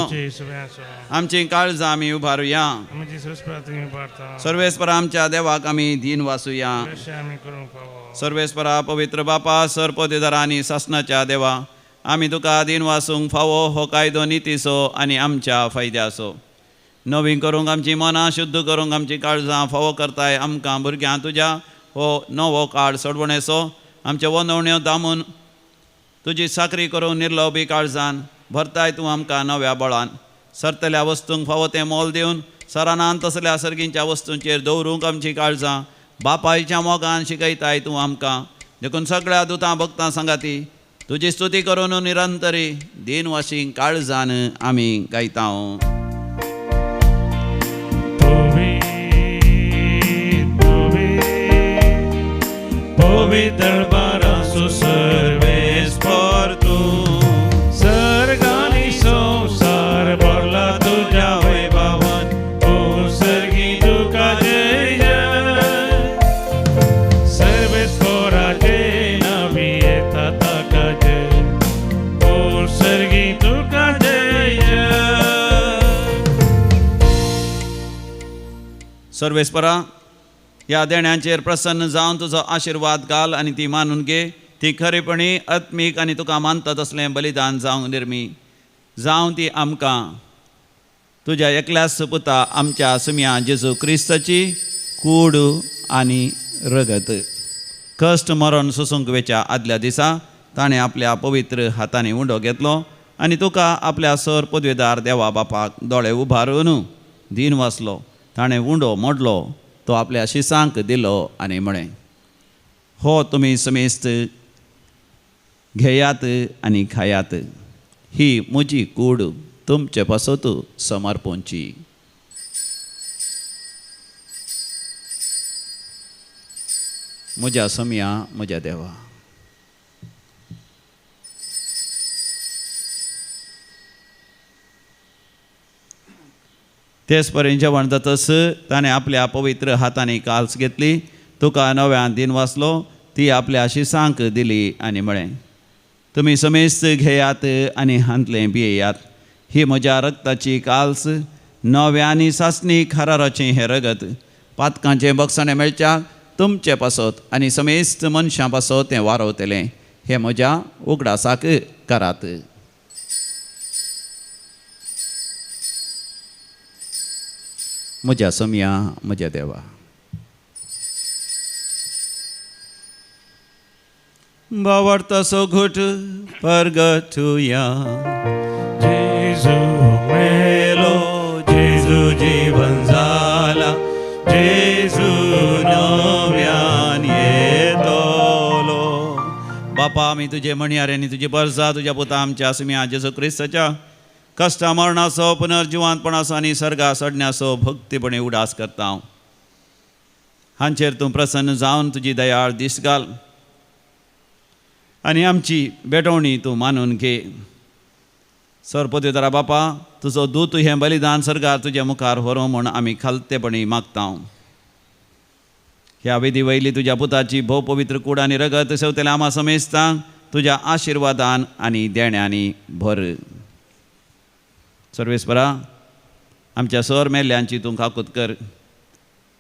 आमची काळजां आमी उबारुया. आमची सर्वेस्परा तुम्ही पाडता. सर्वेस्परा आमच्या देवाक आमी दीन वासुया. आमी करूंक पावो. सर्वेस्परा पवित्र बापा सर पदवेदारा आनी शासनाच्या देवा आमी तुका दीन वासूंक फावो हो कायदो नितीसो आनी आमच्या फायद्याचो. नवी करूंक आमची मनां शुद्ध करूंक आमची काळजां फावो करताय. आमकां भुरग्यां तुज्या हो नवो काळ सडवणेचो आमच्यो वनवण्यो दामून तुजी साखरी करून निर्लो बी काळजान भरताय तूं आमकां नव्या बळान. सरतल्या वस्तूंक फावो तें मोल दिवन सरानांत तसल्या सर्गींच्या वस्तूंचेर दवरूंक आमची काळजां बापायच्या मोगान शिकयताय तूं आमकां. देखून सगळ्या दुतां भक्तां सांगाती तुजी स्तुती करून निरंतरी दिनवाशीं काळजान आमी गायतां. तुमी सर्वेस्परा ह्या देण्यांचेर प्रसन्न जावन तुजो आशिर्वाद घाल आनी ती मानून घे ती खरेपणी आत्मीक आनी तुका मानता तसलें बलिदान जावंक निर्मी जावं ती आमकां तुज्या एकल्याच पुता आमच्या सुम्या जेजू क्रिस्ताची कूड आनी रगत कश्ट मरण सोसूंक वेच्या आदल्या दिसा ताणें आपल्या पवित्र हातांनी उंडो घेतलो आनी तुका आपल्या सर पदवेदार देवा बापाक दोळे उबारून दिन वाचलो ताणें उंडो मोडलो तो आपल्या शिसांक दिलो आनी म्हळें हो तुमी समेस्त घेयात आनी खायात ही म्हजी कूड तुमचे पासत समर्पोवची म्हज्या सम्या म्हज्या देवा तेच पर्यंत जेवण जातस ताणें आपल्या पवित्र हातांनी काल्स घेतली तुका नव्यान दिन वाचलो ती आपल्या शिसांक दिली आनी म्हळें तुमी समेस्त घेयात आनी हांतलें पियेयात ही म्हज्या रक्ताची काल्स नव्यानी सासणी खाराराचें हें रगत पातकांचें बक्षणें मेळच्याक तुमचे पासत आनी समेस्त मनशां पासत तें वारवतलें हें म्हज्या उगडासाक करात म्हज्या सम्या म्हज्या देवा बावडतासो घोट परगटुया जेजू मेलो जेजू जीवन जाला जेजू नव्यान येतलो बापा आमी तुजे म्हणयारे आनी तुजी बर्जा तुज्या पुता आमच्या सुम्या जेजू क्रिस्ताच्या कश्टा मरणाचो पुनर्जिवांतपणाचो आनी सर्गा सडण्याचो भक्तीपणे उडास करता हांव हांचेर तूं प्रसन्न जावन तुजी दयाळ दीस घाल आनी आमची बेटवणी तूं मानून घे सरपदवेदारा बापा तुजो दूत हें बलिदान सर्गार तुज्या मुखार व्हरो म्हूण आमी खालतेपणी मागता ह्या विधी वयली तुज्या पुताची भोव पवित्र कूड आनी रगत सेवतले आमा समेस्तां तुज्या आशिर्वादान आनी देण्यांनी भर सर्वेस्परा आमच्या सर मेल्ल्यांची तूं काकूत कर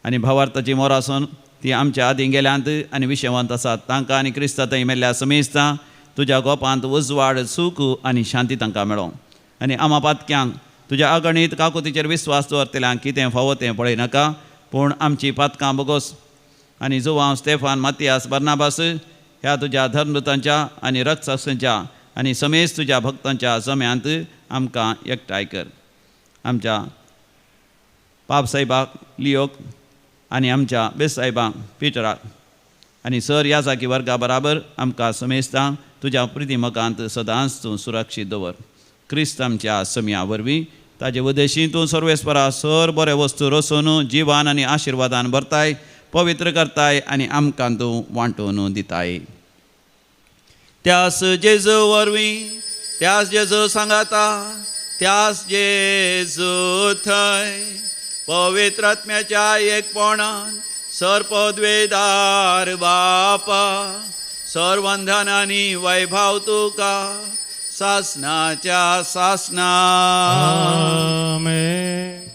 आनी भावार्थाची मोर आसून ती आमच्या आदीं गेल्यांत आनी विशेवंत आसात तांकां आनी क्रिस्तांतय मेल्ल्या समेस्तां तुज्या गोपांत उजवाड सूख आनी शांती तांकां मेळों आनी आमा पातक्यांक तुज्या अगणीत काकुतीचेर विस्वास दवरतल्यांक कितें फावो तें पळय नाका पूण आमची पातकां बोगोस आनी जुवांव स्टेफान मातियास बर्नाबास ह्या तुज्या धर्मदूतांच्या आनी रक्तसाक्षींच्या आनी समेस्त तुज्या भक्तांच्या जम्यांत आमकां एकठांय कर आमच्या पाप साहेबाक लियोक आनी आमच्या बेसाहेबांक पिटराक आनी सर याजाकी वर्गा बराबर आमकां समेस्तांक तुज्या प्रितिमकांत सदांच तूं सुरक्षीत दवर क्रिस्त आमच्या सम्या वरवीं ताजे उद्देशी तूं सर्वेस्परा सर बरे वस्तू रचून जिवान आनी आशिर्वादान भरताय पवित्र करताय आनी आमकां तूं वांटून दिताय त्यास जेजू वरवीं त्यास जेजू सांगाता त्यास जेजू थंय पवित्र आत्म्याच्या एकपणान सरपदवेदार बापा सर्वंधनानी वैभव तुका सासनाच्या सासना आमेन.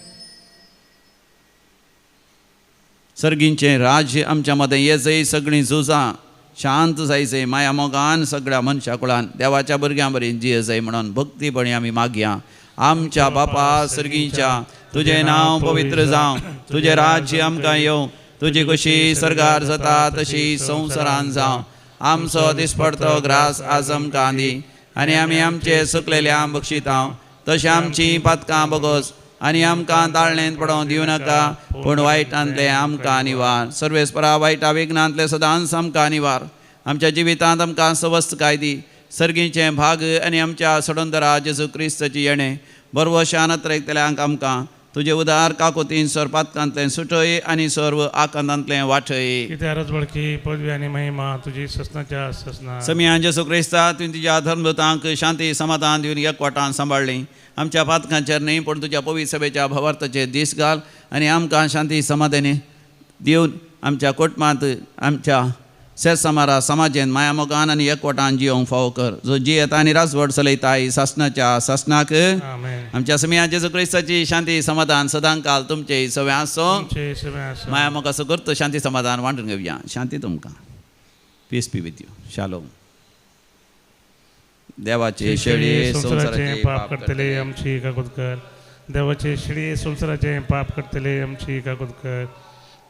सर्गींचें राज्य आमच्या मदें येजय सगळीं झुजां शांत जायचें माया मोगान सगळ्या मनशा कुळान देवाच्या भुरग्यां बरी जियेजय म्हणून भक्तीपणी आमी मागया आमच्या बापा सर्गींच्या तुजें नांव पवित्र जावं तुजें राज्य आमकां येवं तुजी कशी सर्गार जाता तशी संवसारांत जावं आमचो दिसपडतो ग्रास आज आमकां दी आनी आमी आमचे सुकलेल्यांक बक्षितांव तशें आमची पातकां बोगोस आनी आमकां ताळणेंत पडोवंक दिवं नाका पूण वायटांतले आमकां निवार सर्वेस्परा वायटा विघ्नांतले सदांच आमकां निवार आमच्या जिवितांत आमकां सवस्थकाय दी सर्गीचे भाग आनी आमच्या सडोंदरा जेजू क्रिस्ताची येणें बरवशानत रयतल्यांक आमकां तुजे उदार काकोतीन सर पातकांतलें सुटय आनी सर्व आकांतांतलें वाटय कितें रजबडकी पदवी आनी महिमा तुजी ससनाच्या ससना समियान जेजू क्रिस्ता तुवें तुज्या धर्मदूतांक शांती समाधान दिवन एकवटान सांबाळ्ळीं आमच्या पातकांचेर न्ही पूण तुज्या पवित्र सभेच्या भवार्थाचेर दीस घाल आनी आमकां शांती समाधानी दिवन आमच्या कुटुंबांत आमच्या सेज समारा समाजेन माया मोगान आनी एकवटान जियोंक फावो कर जो जियेता आनी रासवड चलयताय सासणाच्या सासणाक आमेन. आमच्या समिया जेजू क्रिस्ताची शांती समाधान सदांकाल तुमचे सगळे आसो तुमचे सगळे आसो. माया मोगा असो करतो शांती समाधान वांटून घेवया शांती तुमकां peace be with you shalom. देवाचे शेळये संसाराचे पाप करतले आमची काकूत कर. देवाचे शेळये संसाराचे पाप करतले आमची काकूत कर.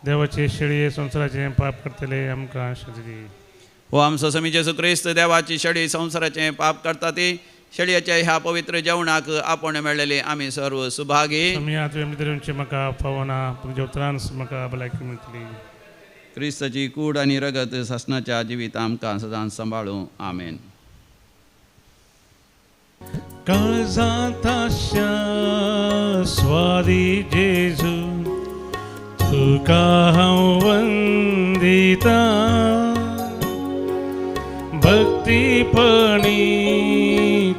देवाचे शेळये संसाराचे पाप करतले आमकां शक्ती. हो आमचो समी जेजू क्रिस्त देवाची शेळी संसाराचे पाप करता ती शेळयेच्या ह्या पवित्र जेवणाक आपण मेळलेले आमी सर्व सुभागी. समिया तुवें मित्रूंचे म्हाका पावना तुमच्या उतरान म्हाका भलायकी मेळटली. क्रिस्ताची कूड आनी रगत सासणाच्या जिवीत आमकां सदांच सांबाळूं आमेन. काळजांत आशा स्वादी जेजू तुका हांव वंदिता. भक्तीपणी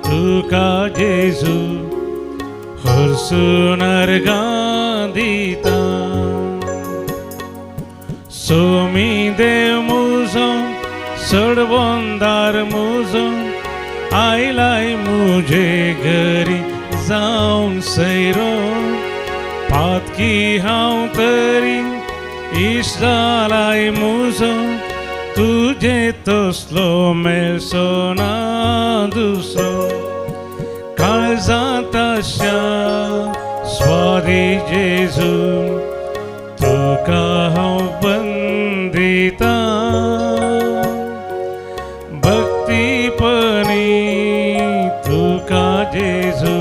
तुका जेजू हरसून अर्गां दिता. सोमी देव मुजो सडवंदार मुजो आयलाय मुजे घरी जावन सैरो. पातकी हांव तरी इश्रालाय मुजो तुजे तसलो मेळचो ना दुसरो. काळजांत आशा स्वादी जेजू तुका हांव वंदिता. भक्तीपणी तुका जेजू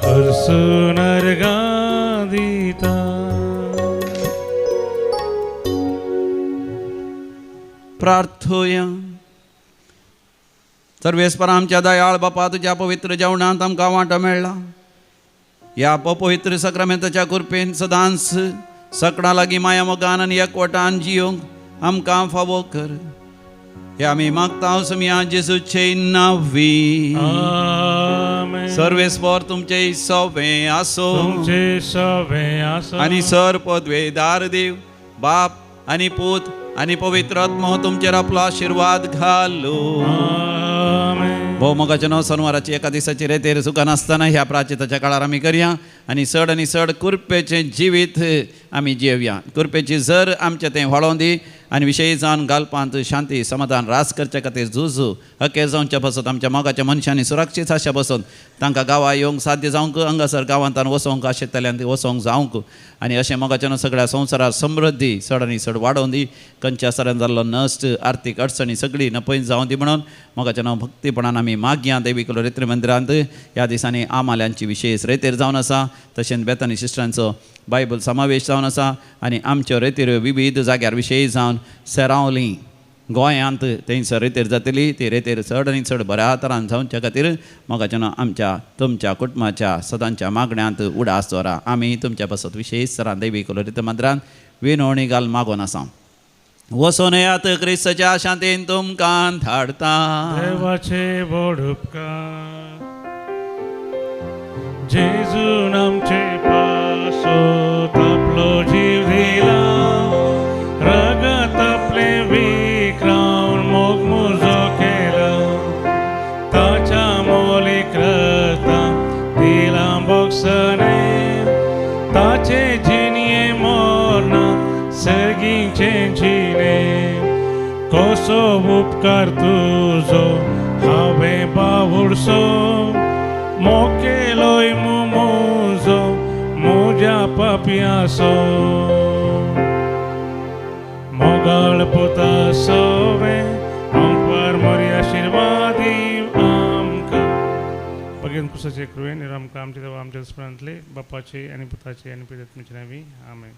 हरसून अर्गां दिता. प्रार्थोया. सर्वेस्परा आमच्या दयाळ बापा तुझ्या पवित्र जेवणांत आमकां वांटो मेळ्ळा. ह्या पवित्र सक्रामेंताच्या कृपेन सदांच सकणा लागीं माया मोगान आनी एकवटान जियोंक आमकां फावो कर. हे आमी मागता समिया जेजूचे नांवी. आमेन. सर्वेस्पर तुमचे सवे आसो तुमचे सवे आसो. आनी सर पदवेदार देव बाप आनी पूत आनी पवित्र आत्मो तुमचेर आपलो आशिर्वाद घालो. आमेन. भोव मोगाच्या न्हू सोनवाराची एका दिसाची रेतेर सुखान आसतना ह्या प्राचिताच्या काळार आमी करया आनी चड कुरपेचें जिवीत आमी जियेवया. कुरपेची जर आमचें तें व्हाळोवन दी आनी विशयी जावन घालपांत शांती समाधान रास करचे खातीर झुजू हके जावच्या बसत आमच्या मोगाच्या मनशांनी सुरक्षीत आशा बसून तांकां गांवां येवंक साध्य जावंक हांगासर गांवांतान वसोंक आशिल्ल्यान ती वसोंक जावंक आनी अशें मोगाच्या सगळ्या संवसारार समृद्धी चड आनी चड वाडोवन दी. खंयच्या सरान जाल्लो नश्ट आर्थीक अडचणी सगळी नपयत जावं दी म्हणून मोगाच्या नांव भक्तीपणान आमी मागया. देविकुलो रेत्री मंदिरांत ह्या दिसांनी आमाल्यांची विशेश रेतेर जावन आसा. तशेंच बेतानी सिस्टरांचो बायबल समावेश जावन आसा आनी आमच्यो रेतीर विविध जाग्यार विशयी जावन सेरावली गोंयांत थंयसर रेतेर जातली. ती रेतेर चड आनी चड बऱ्या तरान जावच्या खातीर मोगाच्या नांव आमच्या तुमच्या कुटुंबाच्या सदांच्या मागण्यांत उडास दवरा. आमी तुमच्या पासत विशेश तरान देविकुलो रेत्री मंदिरांत विनवणी घाल मागोन आसा. वसोन येयात क्रिस्ताच्या शांतीन तुमकां धाडटा. देवाचे व्हड उपकार जेजून आमचे पासोत आपलो जीव दिला. रगत आपले विक्रावन मोग मुजो केला. ताच्या मोलीक रगतां दिला बोगसने. ताचे जिणये मोरना सर्गीचे जिणे. कसो उपकार तुजो हांवें बावुरसो. मोकेलोय मुजो म्हज्या पापयाचो. मोगाळ पुता सोवे आमकां मोरी आशिर्वाद दिव आमकां. भगवान कुसाचे कृपेन आमकां आमचे देवा आमच्या स्मरणांतले बापाचे आनी पुताचे आनी पित्याचे नांवी आमेन.